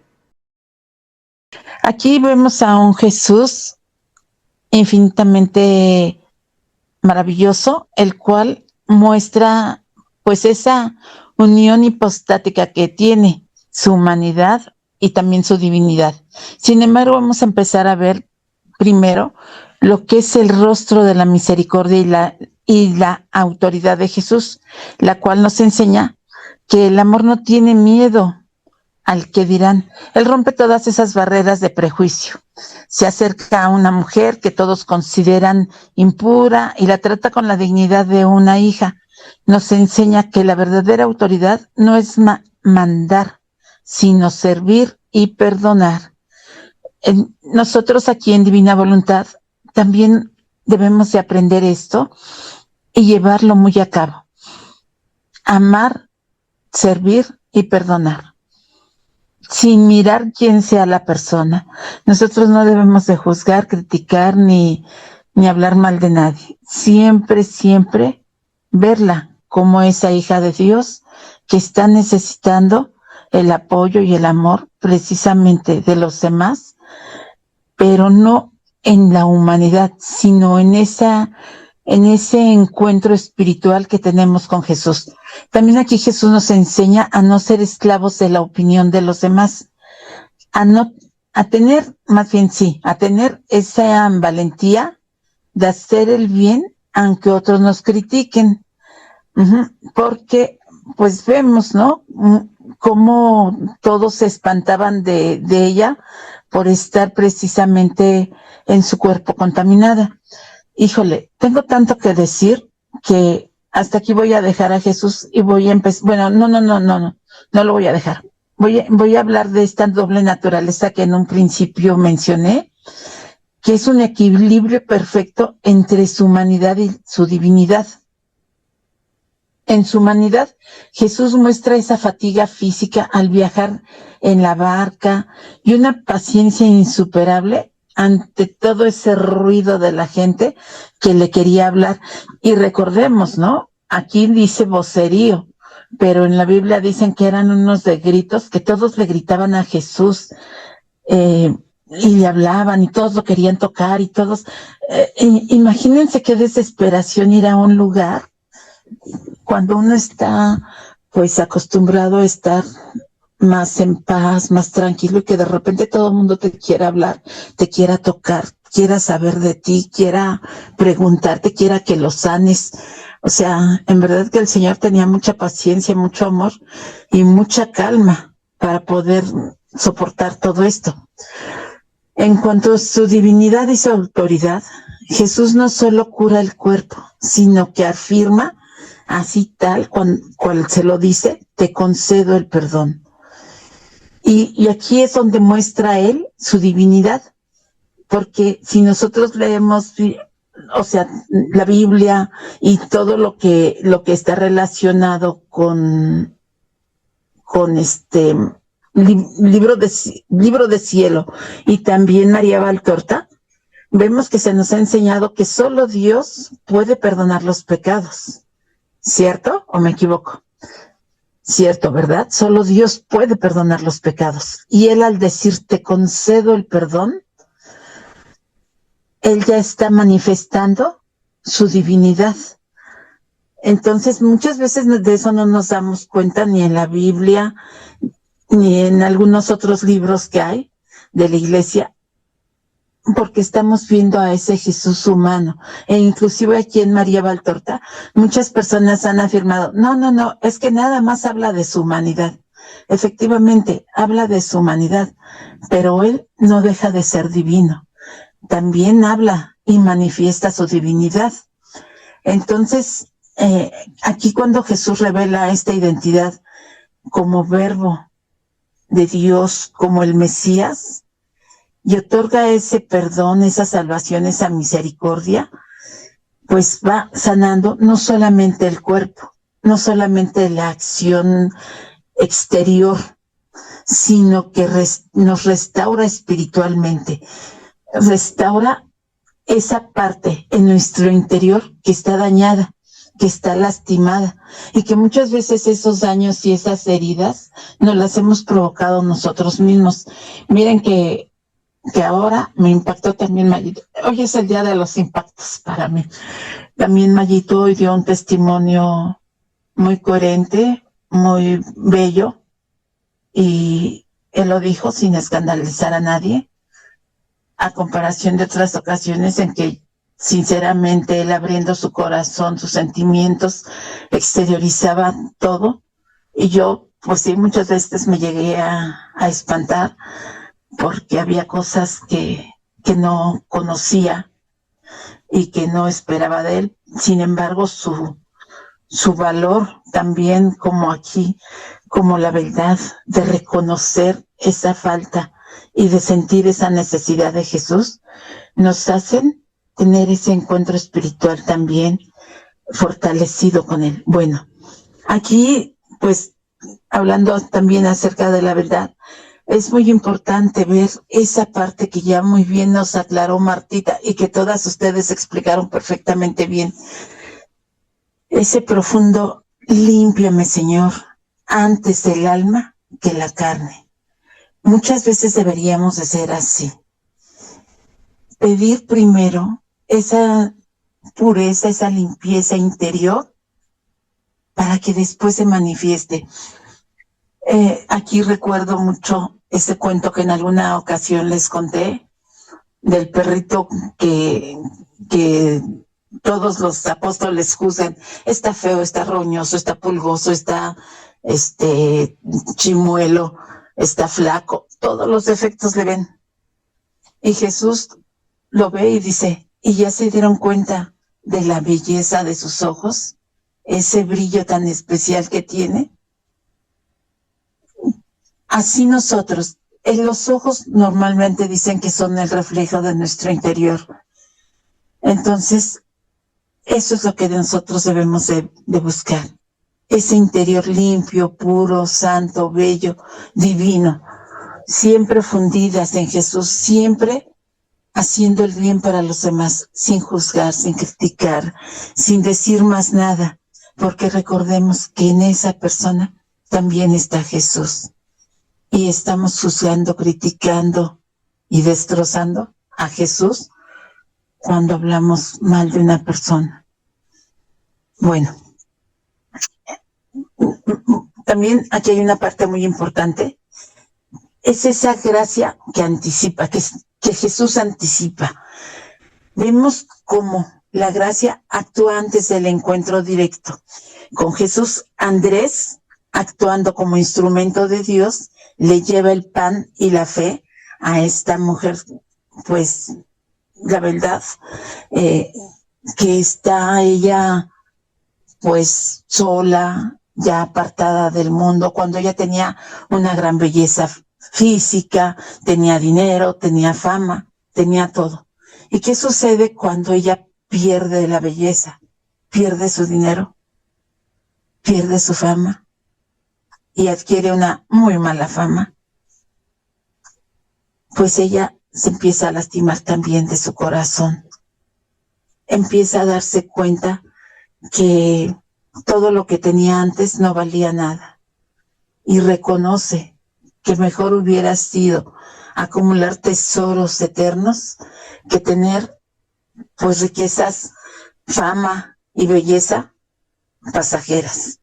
Aquí vemos a un Jesús infinitamente maravilloso, el cual muestra pues esa unión hipostática que tiene su humanidad y también su divinidad. Sin embargo, vamos a empezar a ver primero lo que es el rostro de la misericordia y la autoridad de Jesús, la cual nos enseña que el amor no tiene miedo al que dirán. Él rompe todas esas barreras de prejuicio. Se acerca a una mujer que todos consideran impura y la trata con la dignidad de una hija. Nos enseña que la verdadera autoridad no es mandar, sino servir y perdonar. Nosotros aquí en Divina Voluntad también debemos de aprender esto y llevarlo muy a cabo. Amar, servir y perdonar, sin mirar quién sea la persona. Nosotros no debemos de juzgar, criticar ni hablar mal de nadie. Siempre, siempre verla como esa hija de Dios que está necesitando el apoyo y el amor precisamente de los demás, pero no en la humanidad, sino en ese encuentro espiritual que tenemos con Jesús. También aquí Jesús nos enseña a no ser esclavos de la opinión de los demás, a tener esa valentía de hacer el bien aunque otros nos critiquen. Porque pues vemos, ¿no?, cómo todos se espantaban de ella por estar precisamente en su cuerpo contaminada. Híjole, tengo tanto que decir que hasta aquí voy a dejar a Jesús y voy a empezar. Bueno, no lo voy a dejar. Voy a hablar de esta doble naturaleza que en un principio mencioné, que es un equilibrio perfecto entre su humanidad y su divinidad. En su humanidad, Jesús muestra esa fatiga física al viajar en la barca y una paciencia insuperable ante todo ese ruido de la gente que le quería hablar. Y recordemos, ¿no?, aquí dice vocerío, pero en la Biblia dicen que eran unos de gritos, que todos le gritaban a Jesús y le hablaban y todos lo querían tocar y todos. Imagínense qué desesperación ir a un lugar cuando uno está pues acostumbrado a estar más en paz, más tranquilo, y que de repente todo el mundo te quiera hablar, te quiera tocar, quiera saber de ti, quiera preguntarte, quiera que lo sanes. O sea, en verdad que el Señor tenía mucha paciencia, mucho amor y mucha calma para poder soportar todo esto. En cuanto a su divinidad y su autoridad, Jesús no solo cura el cuerpo, sino que afirma, así tal cual se lo dice, te concedo el perdón. Y aquí es donde muestra él su divinidad, porque si nosotros leemos, o sea, la Biblia y todo lo que está relacionado con libro de cielo y también María Valtorta, vemos que se nos ha enseñado que solo Dios puede perdonar los pecados. ¿Cierto o me equivoco? Cierto, ¿verdad? Solo Dios puede perdonar los pecados. Y Él, al decir te concedo el perdón, Él ya está manifestando su divinidad. Entonces, muchas veces de eso no nos damos cuenta ni en la Biblia, ni en algunos otros libros que hay de la Iglesia, porque estamos viendo a ese Jesús humano. E inclusive aquí en María Valtorta, muchas personas han afirmado, no, es que nada más habla de su humanidad. Efectivamente, habla de su humanidad, pero él no deja de ser divino. También habla y manifiesta su divinidad. Entonces, aquí cuando Jesús revela esta identidad como verbo de Dios, como el Mesías, y otorga ese perdón, esa salvación, esa misericordia, pues va sanando no solamente el cuerpo, no solamente la acción exterior, sino que nos restaura espiritualmente, restaura esa parte en nuestro interior que está dañada, que está lastimada, y que muchas veces esos daños y esas heridas nos las hemos provocado nosotros mismos. Miren que ahora me impactó también Mayito. Hoy es el día de los impactos para mí. También Mayito hoy dio un testimonio muy coherente, muy bello, y él lo dijo sin escandalizar a nadie, a comparación de otras ocasiones en que sinceramente él, abriendo su corazón, sus sentimientos, exteriorizaba todo, y yo pues sí, muchas veces me llegué a espantar porque había cosas que no conocía y que no esperaba de él. Sin embargo, su valor también, como aquí, como la verdad de reconocer esa falta y de sentir esa necesidad de Jesús, nos hacen tener ese encuentro espiritual también fortalecido con él. Bueno, aquí pues hablando también acerca de la verdad, es muy importante ver esa parte que ya muy bien nos aclaró Martita y que todas ustedes explicaron perfectamente bien. Ese profundo, límpiame, Señor, antes el alma que la carne. Muchas veces deberíamos de ser así. Pedir primero esa pureza, esa limpieza interior para que después se manifieste. Aquí recuerdo mucho ese cuento que en alguna ocasión les conté del perrito que todos los apóstoles juzgan, está feo, está roñoso, está pulgoso, está chimuelo, está flaco, todos los defectos le ven. Y Jesús lo ve y dice, ¿y ya se dieron cuenta de la belleza de sus ojos? Ese brillo tan especial que tiene. Así nosotros, los ojos normalmente dicen que son el reflejo de nuestro interior. Entonces, eso es lo que nosotros debemos de buscar. Ese interior limpio, puro, santo, bello, divino. Siempre fundidas en Jesús, siempre haciendo el bien para los demás, sin juzgar, sin criticar, sin decir más nada. Porque recordemos que en esa persona también está Jesús. Y estamos juzgando, criticando y destrozando a Jesús cuando hablamos mal de una persona. Bueno, también aquí hay una parte muy importante. Es esa gracia que anticipa, que Jesús anticipa. Vemos cómo la gracia actúa antes del encuentro directo. Con Jesús, Andrés, actuando como instrumento de Dios, le lleva el pan y la fe a esta mujer, pues, la verdad, que está ella, pues, sola, ya apartada del mundo, cuando ella tenía una gran belleza física, tenía dinero, tenía fama, tenía todo. ¿Y qué sucede cuando ella pierde la belleza? Pierde su dinero, pierde su fama y adquiere una muy mala fama. Pues ella se empieza a lastimar también de su corazón. Empieza a darse cuenta que todo lo que tenía antes no valía nada. Y reconoce que mejor hubiera sido acumular tesoros eternos que tener, pues, riquezas, fama y belleza pasajeras,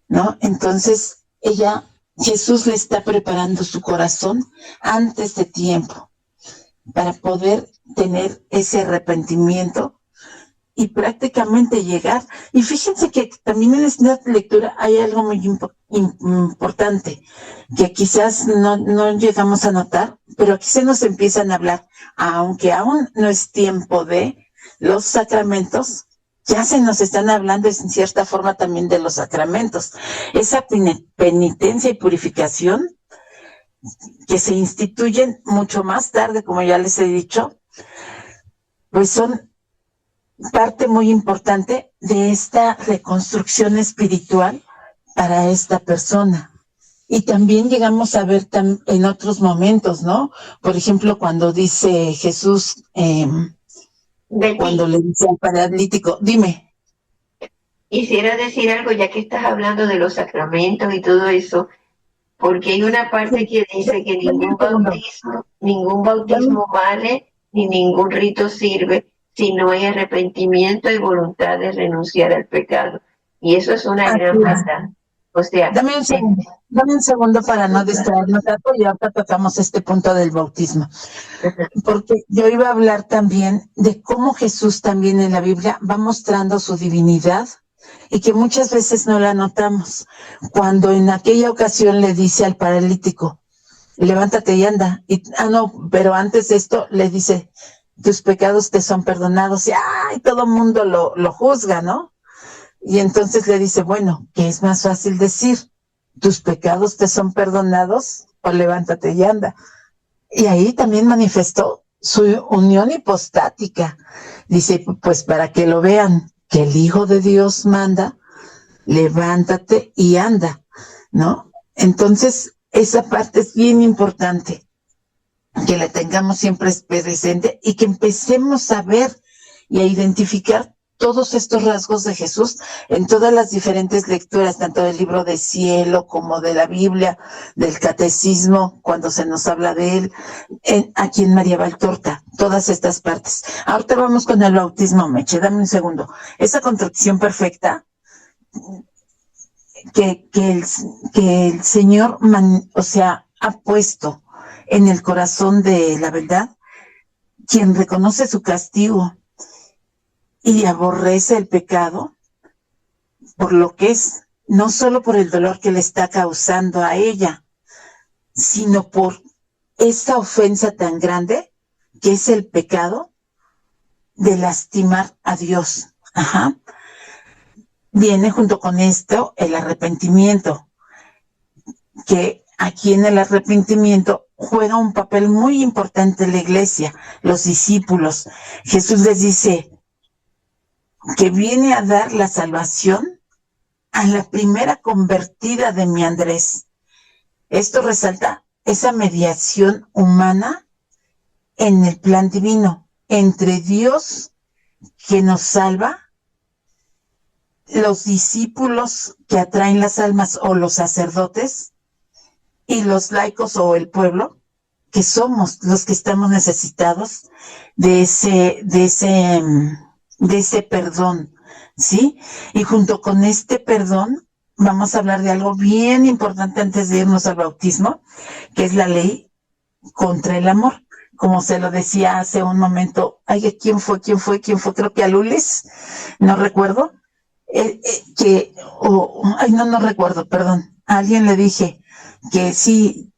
¿no? Entonces, Jesús le está preparando su corazón antes de tiempo para poder tener ese arrepentimiento y prácticamente llegar. Y fíjense que también en esta lectura hay algo muy importante, que quizás no llegamos a notar, pero aquí se nos empiezan a hablar, aunque aún no es tiempo de los sacramentos, ya se nos están hablando en cierta forma también de los sacramentos. Esa penitencia y purificación que se instituyen mucho más tarde, como ya les he dicho, pues son parte muy importante de esta reconstrucción espiritual para esta persona. Y también llegamos a ver en otros momentos, ¿no? Por ejemplo, cuando dice Jesús, cuando le dice al paralítico, dime. Quisiera decir algo, ya que estás hablando de los sacramentos y todo eso, porque hay una parte que dice que ningún bautismo vale, ni ningún rito sirve, si no hay arrepentimiento y voluntad de renunciar al pecado. Y eso es una gran verdad. O sea, dame un segundo para no distraernos tanto y ahora tocamos este punto del bautismo. Porque yo iba a hablar también de cómo Jesús también en la Biblia va mostrando su divinidad y que muchas veces no la notamos. Cuando en aquella ocasión le dice al paralítico, levántate y anda. Pero antes de esto le dice, tus pecados te son perdonados. Y todo el mundo lo juzga, ¿no? Y entonces le dice, bueno, ¿qué es más fácil decir? ¿Tus pecados te son perdonados o levántate y anda? Y ahí también manifestó su unión hipostática. Dice, pues para que lo vean, que el Hijo de Dios manda, levántate y anda, ¿no? Entonces, esa parte es bien importante, que la tengamos siempre presente y que empecemos a ver y a identificar todos estos rasgos de Jesús en todas las diferentes lecturas, tanto del libro de cielo como de la Biblia, del catecismo, cuando se nos habla de él, aquí en María Valtorta, todas estas partes. Ahorita vamos con el bautismo, Meche, dame un segundo. Esa contracción perfecta que el Señor, ha puesto en el corazón de la verdad, quien reconoce su castigo y aborrece el pecado por lo que es, no solo por el dolor que le está causando a ella, sino por esta ofensa tan grande que es el pecado de lastimar a Dios. Viene junto con esto el arrepentimiento, que aquí en el arrepentimiento juega un papel muy importante la iglesia, los discípulos. Jesús les dice que viene a dar la salvación a la primera convertida de mi Andrés. Esto resalta esa mediación humana en el plan divino entre Dios que nos salva, los discípulos que atraen las almas o los sacerdotes y los laicos o el pueblo, que somos los que estamos necesitados de ese perdón, ¿sí? Y junto con este perdón vamos a hablar de algo bien importante antes de irnos al bautismo, que es la ley contra el amor. Como se lo decía hace un momento, ¿quién fue? Creo que a Lulis, no recuerdo, no recuerdo, perdón. A alguien le dije que sí,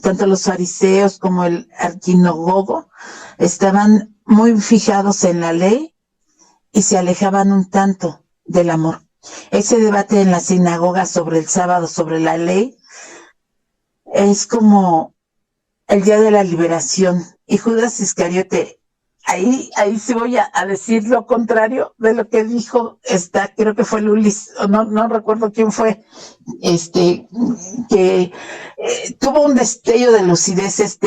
tanto los fariseos como el arquinogogo estaban muy fijados en la ley y se alejaban un tanto del amor. Ese debate en la sinagoga sobre el sábado, sobre la ley, es como el día de la liberación. Y Judas Iscariote, ahí sí voy a decir lo contrario de lo que dijo creo que fue Lulis, o no recuerdo quién fue, que tuvo un destello de lucidez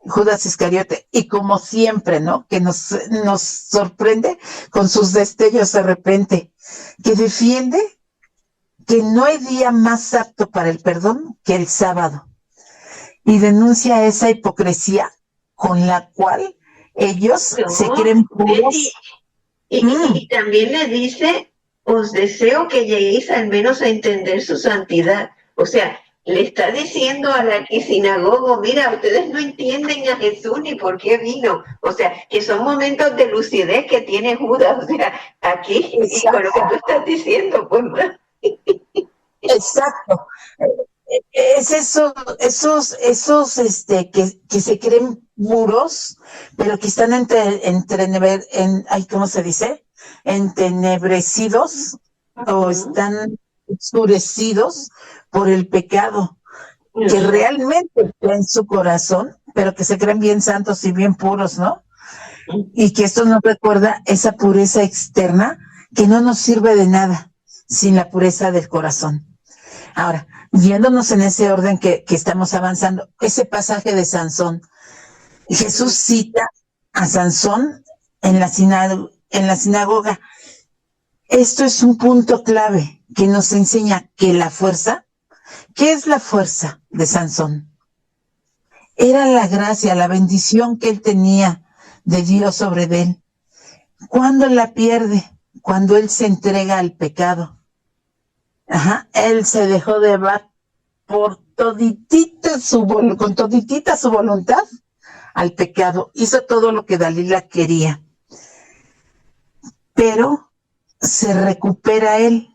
Judas Iscariote, y como siempre, ¿no? Que nos sorprende con sus destellos de repente, que defiende que no hay día más apto para el perdón que el sábado, y denuncia esa hipocresía con la cual ellos se creen puros. Y también le dice, os deseo que lleguéis al menos a entender su santidad. O sea, le está diciendo al arquisinagogo, mira, ustedes no entienden a Jesús ni por qué vino. O sea, que son momentos de lucidez que tiene Judas, o sea, aquí, y con lo que tú estás diciendo, pues más. Exacto. Es eso, que se creen puros, pero que están ¿cómo se dice? Entenebrecidos o están oscurecidos por el pecado, que realmente está en su corazón, pero que se creen bien santos y bien puros, ¿no? Y que esto nos recuerda esa pureza externa que no nos sirve de nada sin la pureza del corazón. Ahora, yéndonos en ese orden que estamos avanzando, ese pasaje de Sansón, Jesús cita a Sansón en la sinagoga. Esto es un punto clave que nos enseña que la fuerza, ¿qué es la fuerza de Sansón? Era la gracia, la bendición que él tenía de Dios sobre él. ¿Cuándo la pierde? Cuando él se entrega al pecado. Él se dejó llevar con toditita su voluntad al pecado. Hizo todo lo que Dalila quería. Pero se recupera él.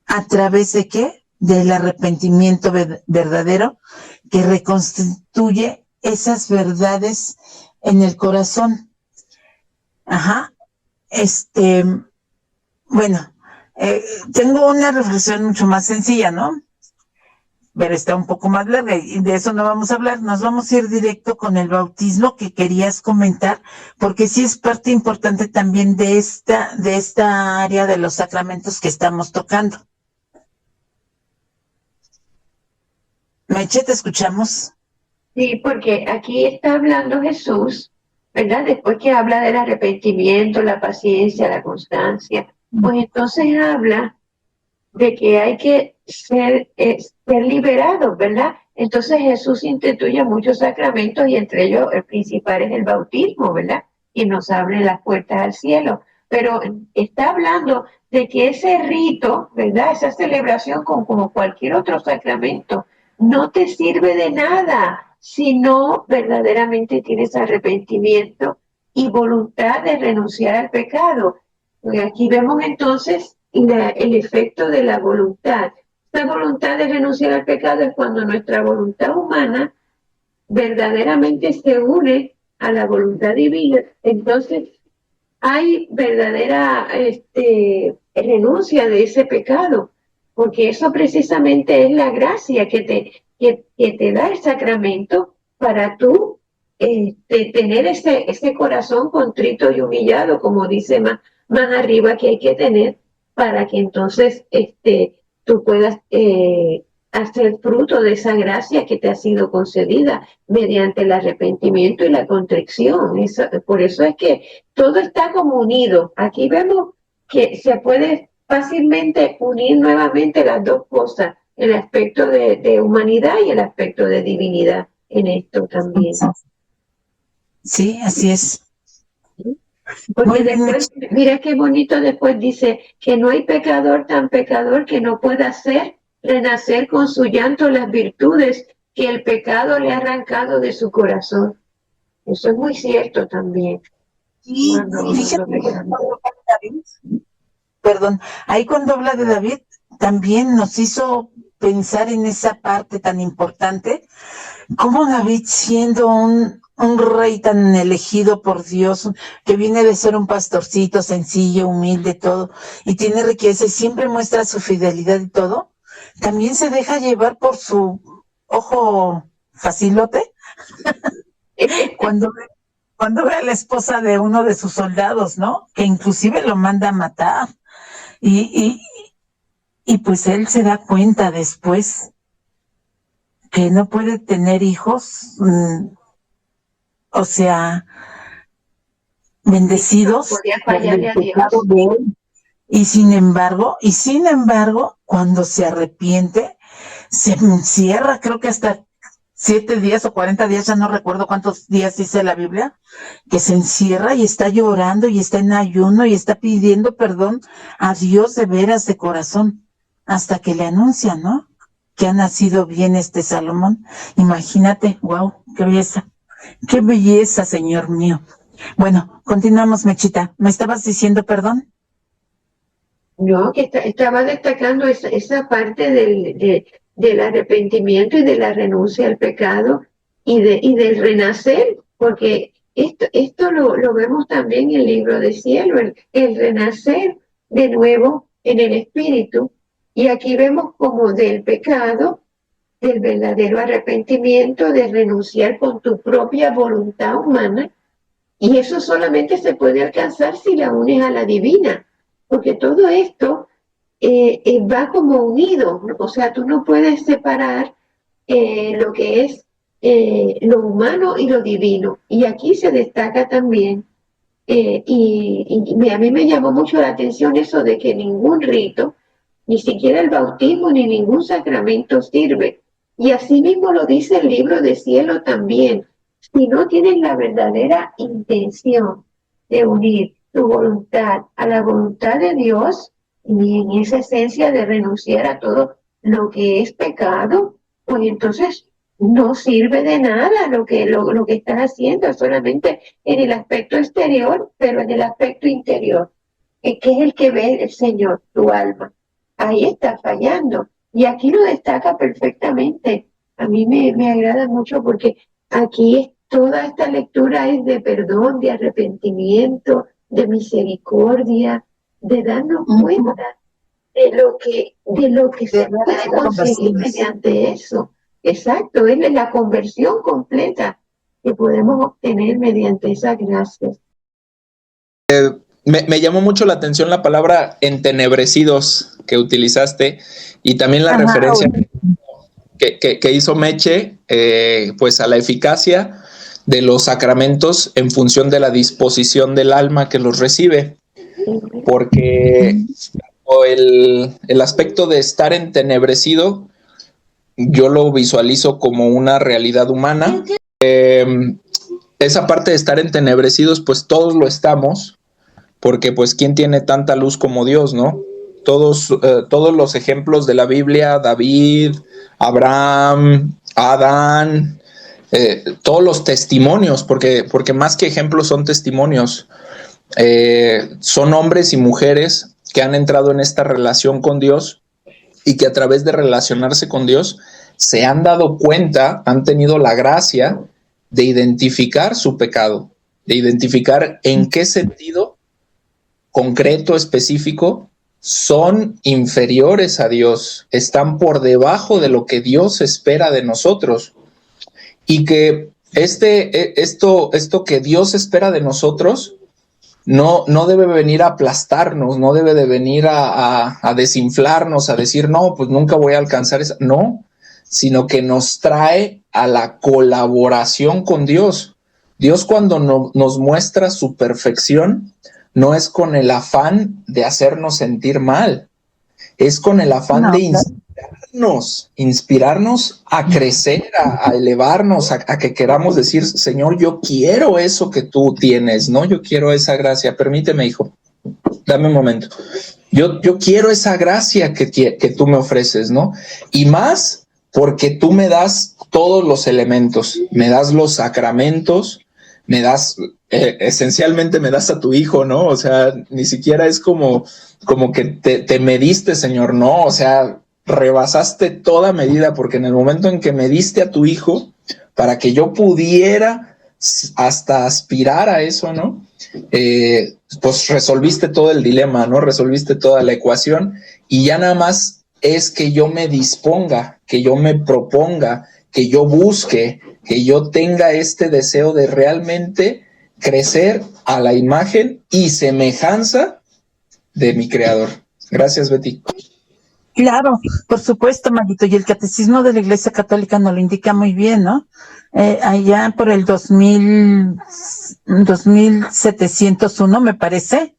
¿A través de qué? Del arrepentimiento verdadero que reconstituye esas verdades en el corazón. Bueno, tengo una reflexión mucho más sencilla, ¿no? Pero está un poco más larga y de eso no vamos a hablar. Nos vamos a ir directo con el bautismo que querías comentar, porque sí es parte importante también de esta área de los sacramentos que estamos tocando. Meche, ¿te escuchamos? Sí, porque aquí está hablando Jesús, ¿verdad? Después que habla del arrepentimiento, la paciencia, la constancia, pues entonces habla de que hay que ser liberados, ¿verdad? Entonces Jesús instituye muchos sacramentos y entre ellos el principal es el bautismo, ¿verdad? Y nos abre las puertas al cielo. Pero está hablando de que ese rito, ¿verdad? Esa celebración como cualquier otro sacramento no te sirve de nada si no verdaderamente tienes arrepentimiento y voluntad de renunciar al pecado. Aquí vemos entonces el efecto de la voluntad. La voluntad de renunciar al pecado es cuando nuestra voluntad humana verdaderamente se une a la voluntad divina. Entonces hay verdadera renuncia de ese pecado, porque eso precisamente es la gracia que te da el sacramento para tú tener ese corazón contrito y humillado, como dice más arriba que hay que tener, para que entonces tú puedas hacer fruto de esa gracia que te ha sido concedida mediante el arrepentimiento y la contrición. Por eso es que todo está como unido. Aquí vemos que se puede fácilmente unir nuevamente las dos cosas, el aspecto de humanidad y el aspecto de divinidad en esto también. Sí, así es. Porque después, mira qué bonito, después dice que no hay pecador tan pecador que no pueda hacer renacer con su llanto las virtudes que el pecado le ha arrancado de su corazón. Eso es muy cierto también. Sí, fíjate, ahí cuando habla de David, también nos hizo pensar en esa parte tan importante, como David, siendo un rey tan elegido por Dios, que viene de ser un pastorcito sencillo, humilde, todo, y tiene riqueza y siempre muestra su fidelidad y todo, también se deja llevar por su ojo facilote cuando ve a la esposa de uno de sus soldados, ¿no? Que inclusive lo manda a matar. Y pues él se da cuenta después que no puede tener hijos, o sea, bendecidos por el pecado de él. Y sin embargo, cuando se arrepiente, se encierra, creo que hasta 7 días o 40 días, ya no recuerdo cuántos días dice la Biblia, que se encierra y está llorando y está en ayuno y está pidiendo perdón a Dios de veras, de corazón, hasta que le anuncia, ¿no? que ha nacido bien este Salomón. Imagínate, wow, qué belleza, Señor mío. Bueno, continuamos, Mechita. ¿Me estabas diciendo, perdón? No, que estaba destacando esa parte del arrepentimiento y de la renuncia al pecado y del renacer, porque esto lo vemos también en el libro de Cielo, el renacer de nuevo en el Espíritu. Y aquí vemos como del pecado, del verdadero arrepentimiento, de renunciar con tu propia voluntad humana, y eso solamente se puede alcanzar si la unes a la divina, porque todo esto va como unido, o sea, tú no puedes separar lo que es lo humano y lo divino. Y aquí se destaca también, a mí me llamó mucho la atención eso de que ningún rito, ni siquiera el bautismo, ni ningún sacramento sirve. Y así mismo lo dice el libro de Cielo también. Si no tienes la verdadera intención de unir tu voluntad a la voluntad de Dios, y en esa esencia de renunciar a todo lo que es pecado, pues entonces no sirve de nada lo que estás haciendo, solamente en el aspecto exterior, pero en el aspecto interior, que es el que ve el Señor, tu alma. Ahí está fallando. Y aquí lo destaca perfectamente. A mí me agrada mucho porque aquí toda esta lectura es de perdón, de arrepentimiento, de misericordia, de darnos cuenta de lo que se puede conseguir mediante eso. Exacto, es la conversión completa que podemos obtener mediante esas gracias. Me llamó mucho la atención la palabra entenebrecidos que utilizaste y también la referencia que hizo Meche, pues a la eficacia de los sacramentos en función de la disposición del alma que los recibe, porque el aspecto de estar entenebrecido yo lo visualizo como una realidad humana. Esa parte de estar entenebrecidos, pues todos lo estamos, porque pues ¿quién tiene tanta luz como Dios, no? Todos los ejemplos de la Biblia, David, Abraham, Adán, todos los testimonios, porque más que ejemplos son testimonios, son hombres y mujeres que han entrado en esta relación con Dios y que a través de relacionarse con Dios se han dado cuenta, han tenido la gracia de identificar su pecado, de identificar en qué sentido concreto, específico, son inferiores a Dios, están por debajo de lo que Dios espera de nosotros. Y que esto que Dios espera de nosotros no debe venir a aplastarnos, no debe de venir a desinflarnos, a decir, no, pues nunca voy a alcanzar eso. No, sino que nos trae a la colaboración con Dios. Dios cuando nos muestra su perfección, no es con el afán de hacernos sentir mal, es con el afán de inspirarnos a crecer, a elevarnos, a que queramos decir, Señor, yo quiero eso que tú tienes, ¿no? Yo quiero esa gracia. Permíteme, hijo, dame un momento. Yo quiero esa gracia que tú me ofreces, ¿no? Y más porque tú me das todos los elementos, me das los sacramentos, me das, esencialmente me das a tu hijo, ¿no? O sea, ni siquiera es como que te mediste, Señor, no, o sea, rebasaste toda medida, porque en el momento en que me diste a tu hijo, para que yo pudiera hasta aspirar a eso, ¿no? Pues resolviste todo el dilema, ¿no? Resolviste toda la ecuación y ya nada más es que yo me disponga, que yo me proponga, que yo busque, que yo tenga este deseo de realmente crecer a la imagen y semejanza de mi Creador. Gracias, Betty. Claro, por supuesto, Marito, y el Catecismo de la Iglesia Católica nos lo indica muy bien, ¿no? Allá por el 2701, me parece,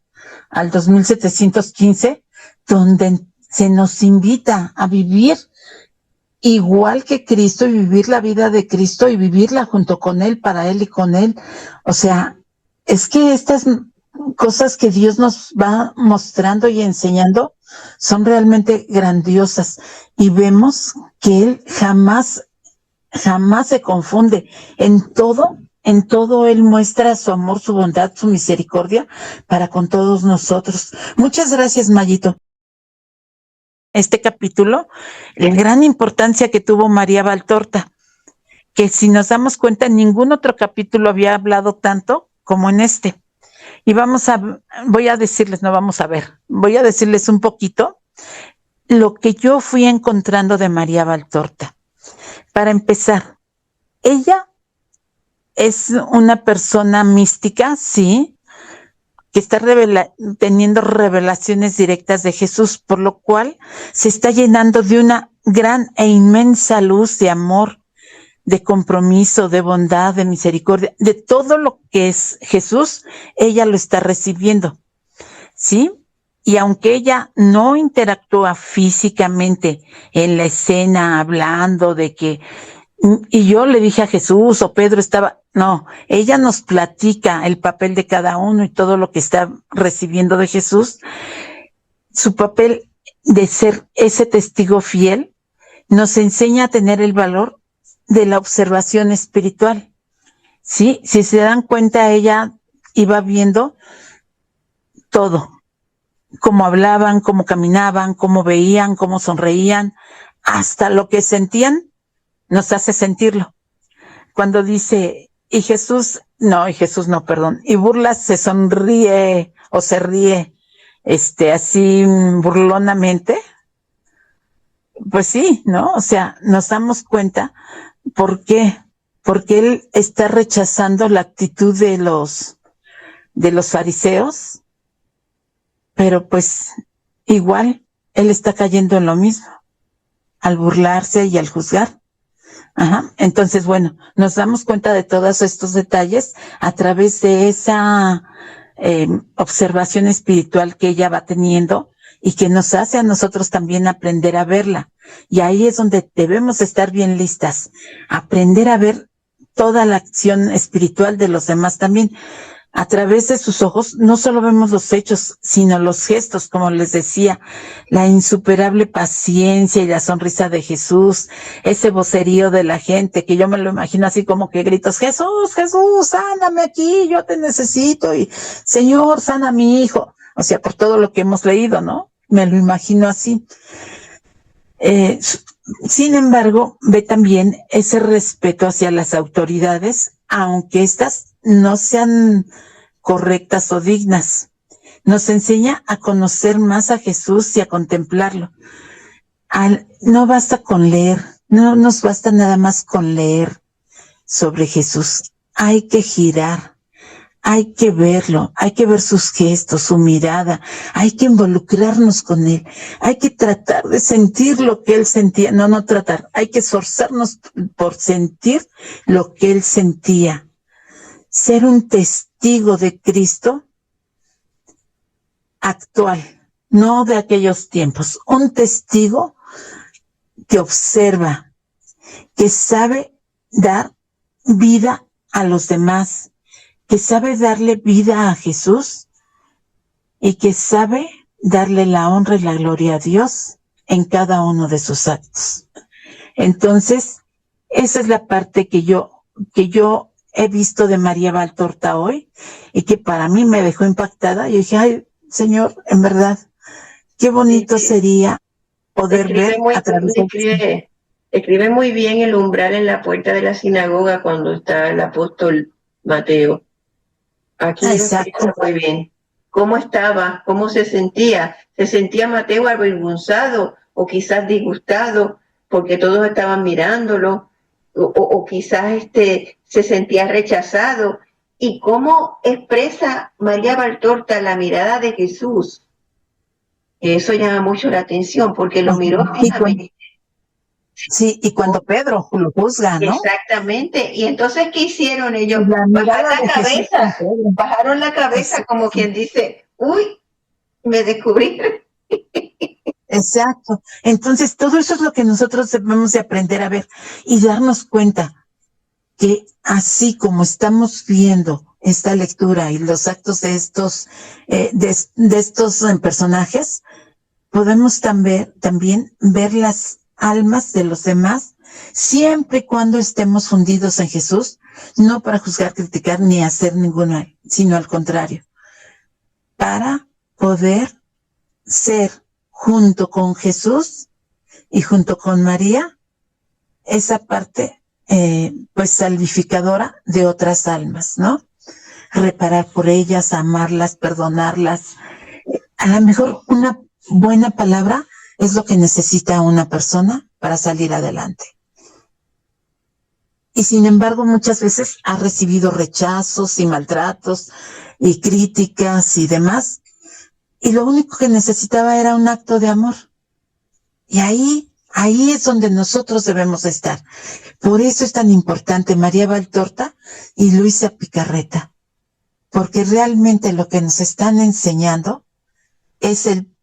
al 2715, donde se nos invita a vivir igual que Cristo y vivir la vida de Cristo y vivirla junto con Él, para Él y con Él. O sea, es que estas cosas que Dios nos va mostrando y enseñando son realmente grandiosas y vemos que Él jamás se confunde. En todo Él muestra su amor, su bondad, su misericordia para con todos nosotros. Muchas gracias, Mayito. Este capítulo, la gran importancia que tuvo María Valtorta, que si nos damos cuenta, en ningún otro capítulo había hablado tanto como en este. Y voy a decirles un poquito lo que yo fui encontrando de María Valtorta. Para empezar, ella es una persona mística, sí, que está teniendo revelaciones directas de Jesús, por lo cual se está llenando de una gran e inmensa luz de amor, de compromiso, de bondad, de misericordia, de todo lo que es Jesús, ella lo está recibiendo, ¿sí? Y aunque ella no interactúa físicamente en la escena hablando de que, y yo le dije a Jesús o Pedro no, ella nos platica el papel de cada uno y todo lo que está recibiendo de Jesús, su papel de ser ese testigo fiel, nos enseña a tener el valor de la observación espiritual, ¿sí? Si se dan cuenta, ella iba viendo todo, cómo hablaban, cómo caminaban, cómo veían, cómo sonreían, hasta lo que sentían, nos hace sentirlo. Cuando dice, y burla se sonríe o se ríe, así burlonamente, pues sí, ¿no? O sea, nos damos cuenta. ¿Por qué? Porque él está rechazando la actitud de los fariseos, pero pues igual él está cayendo en lo mismo, al burlarse y al juzgar. Ajá. Entonces, bueno, nos damos cuenta de todos estos detalles a través de esa observación espiritual que ella va teniendo y que nos hace a nosotros también aprender a verla. Y ahí es donde debemos estar bien listas, aprender a ver toda la acción espiritual de los demás también. A través de sus ojos no solo vemos los hechos, sino los gestos, como les decía, la insuperable paciencia y la sonrisa de Jesús, ese vocerío de la gente, que yo me lo imagino así como que gritos, Jesús, Jesús, sáname aquí, yo te necesito, y Señor, sana a mi hijo. O sea, por todo lo que hemos leído, ¿no? Me lo imagino así. Sin embargo, ve también ese respeto hacia las autoridades, aunque éstas no sean correctas o dignas. Nos enseña a conocer más a Jesús y a contemplarlo. No basta con leer, no nos basta nada más con leer sobre Jesús. Hay que girar, hay que verlo, hay que ver sus gestos, su mirada, hay que involucrarnos con él, hay que tratar de sentir lo que él sentía, hay que esforzarnos por sentir lo que él sentía. Ser un testigo de Cristo actual, no de aquellos tiempos, un testigo que observa, que sabe dar vida a los demás, que sabe darle vida a Jesús y que sabe darle la honra y la gloria a Dios en cada uno de sus actos. Entonces, esa es la parte que yo he visto de María Valtorta hoy y que para mí me dejó impactada. Yo dije, ay, Señor, en verdad, qué bonito sería poder ver a través de... Escribe muy bien el umbral en la puerta de la sinagoga cuando está el apóstol Mateo. Aquí lo explica muy bien. ¿Cómo estaba? ¿Cómo se sentía? ¿Se sentía Mateo avergonzado o quizás disgustado porque todos estaban mirándolo? O quizás se sentía rechazado. ¿Y cómo expresa María Valtorta la mirada de Jesús? Eso llama mucho la atención porque lo miró fijamente. Sí, y cuando Pedro lo juzga, ¿no? Exactamente. Y entonces, ¿qué hicieron ellos? Bajaron la cabeza como quien dice, uy, me descubrieron. Exacto. Entonces, todo eso es lo que nosotros debemos de aprender a ver y darnos cuenta que así como estamos viendo esta lectura y los actos de estos personajes, podemos también ver las almas de los demás, siempre y cuando estemos fundidos en Jesús, no para juzgar, criticar, ni hacer ninguna, sino al contrario, para poder ser junto con Jesús y junto con María, esa parte pues salvificadora de otras almas, ¿no? Reparar por ellas, amarlas, perdonarlas. A lo mejor una buena palabra es lo que necesita una persona para salir adelante. Y sin embargo, muchas veces ha recibido rechazos y maltratos y críticas y demás. Y lo único que necesitaba era un acto de amor. Y ahí es donde nosotros debemos estar. Por eso es tan importante María Valtorta y Luisa Picarreta. Porque realmente lo que nos están enseñando es el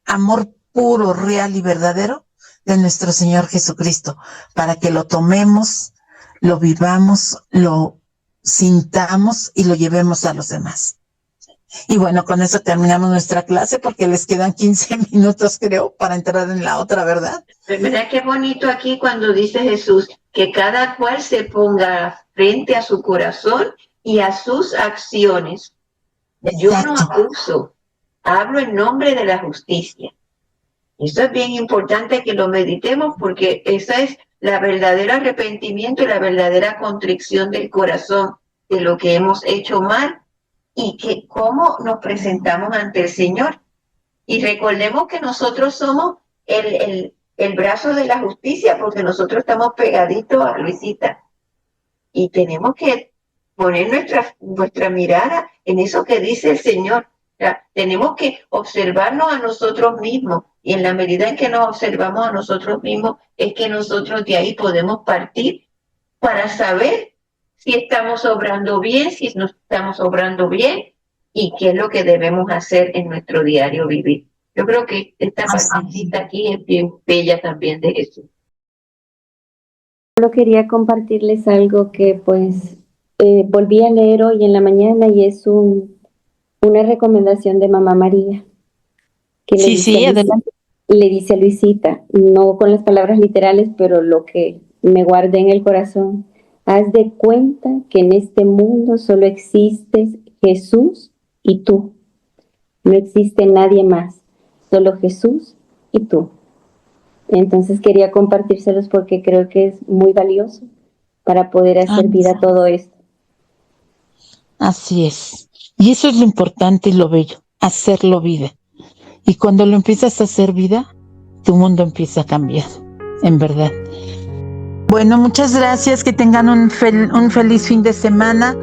amor puro, real y verdadero de nuestro Señor Jesucristo, para que lo tomemos, lo vivamos, lo sintamos y lo llevemos a los demás. Y bueno, con eso terminamos nuestra clase porque les quedan 15 minutos, creo, para entrar en la otra, ¿verdad? ¿Verdad qué bonito aquí cuando dice Jesús que cada cual se ponga frente a su corazón y a sus acciones? Yo no acuso, hablo en nombre de la justicia. Eso es bien importante que lo meditemos porque esa es la verdadera arrepentimiento y la verdadera contrición del corazón de lo que hemos hecho mal y que cómo nos presentamos ante el Señor. Y recordemos que nosotros somos el brazo de la justicia porque nosotros estamos pegaditos a Luisita y tenemos que poner nuestra mirada en eso que dice el Señor. O sea, tenemos que observarnos a nosotros mismos y en la medida en que nos observamos a nosotros mismos es que nosotros de ahí podemos partir para saber si estamos obrando bien, si no estamos obrando bien y qué es lo que debemos hacer en nuestro diario vivir. Yo creo que esta partecita aquí es bien bella también de Jesús. Solo quería compartirles algo que pues volví a leer hoy en la mañana y es una recomendación de Mamá María. Que le dice a Luisita, no con las palabras literales, pero lo que me guardé en el corazón. Haz de cuenta que en este mundo solo existes Jesús y tú. No existe nadie más, solo Jesús y tú. Entonces quería compartírselos porque creo que es muy valioso para poder hacer vida a todo esto. Así es. Y eso es lo importante y lo bello, hacerlo vida. Y cuando lo empiezas a hacer vida, tu mundo empieza a cambiar, en verdad. Bueno, muchas gracias, que tengan un feliz fin de semana,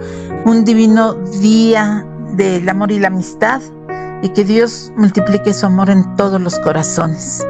un divino día del amor y la amistad, y que Dios multiplique su amor en todos los corazones.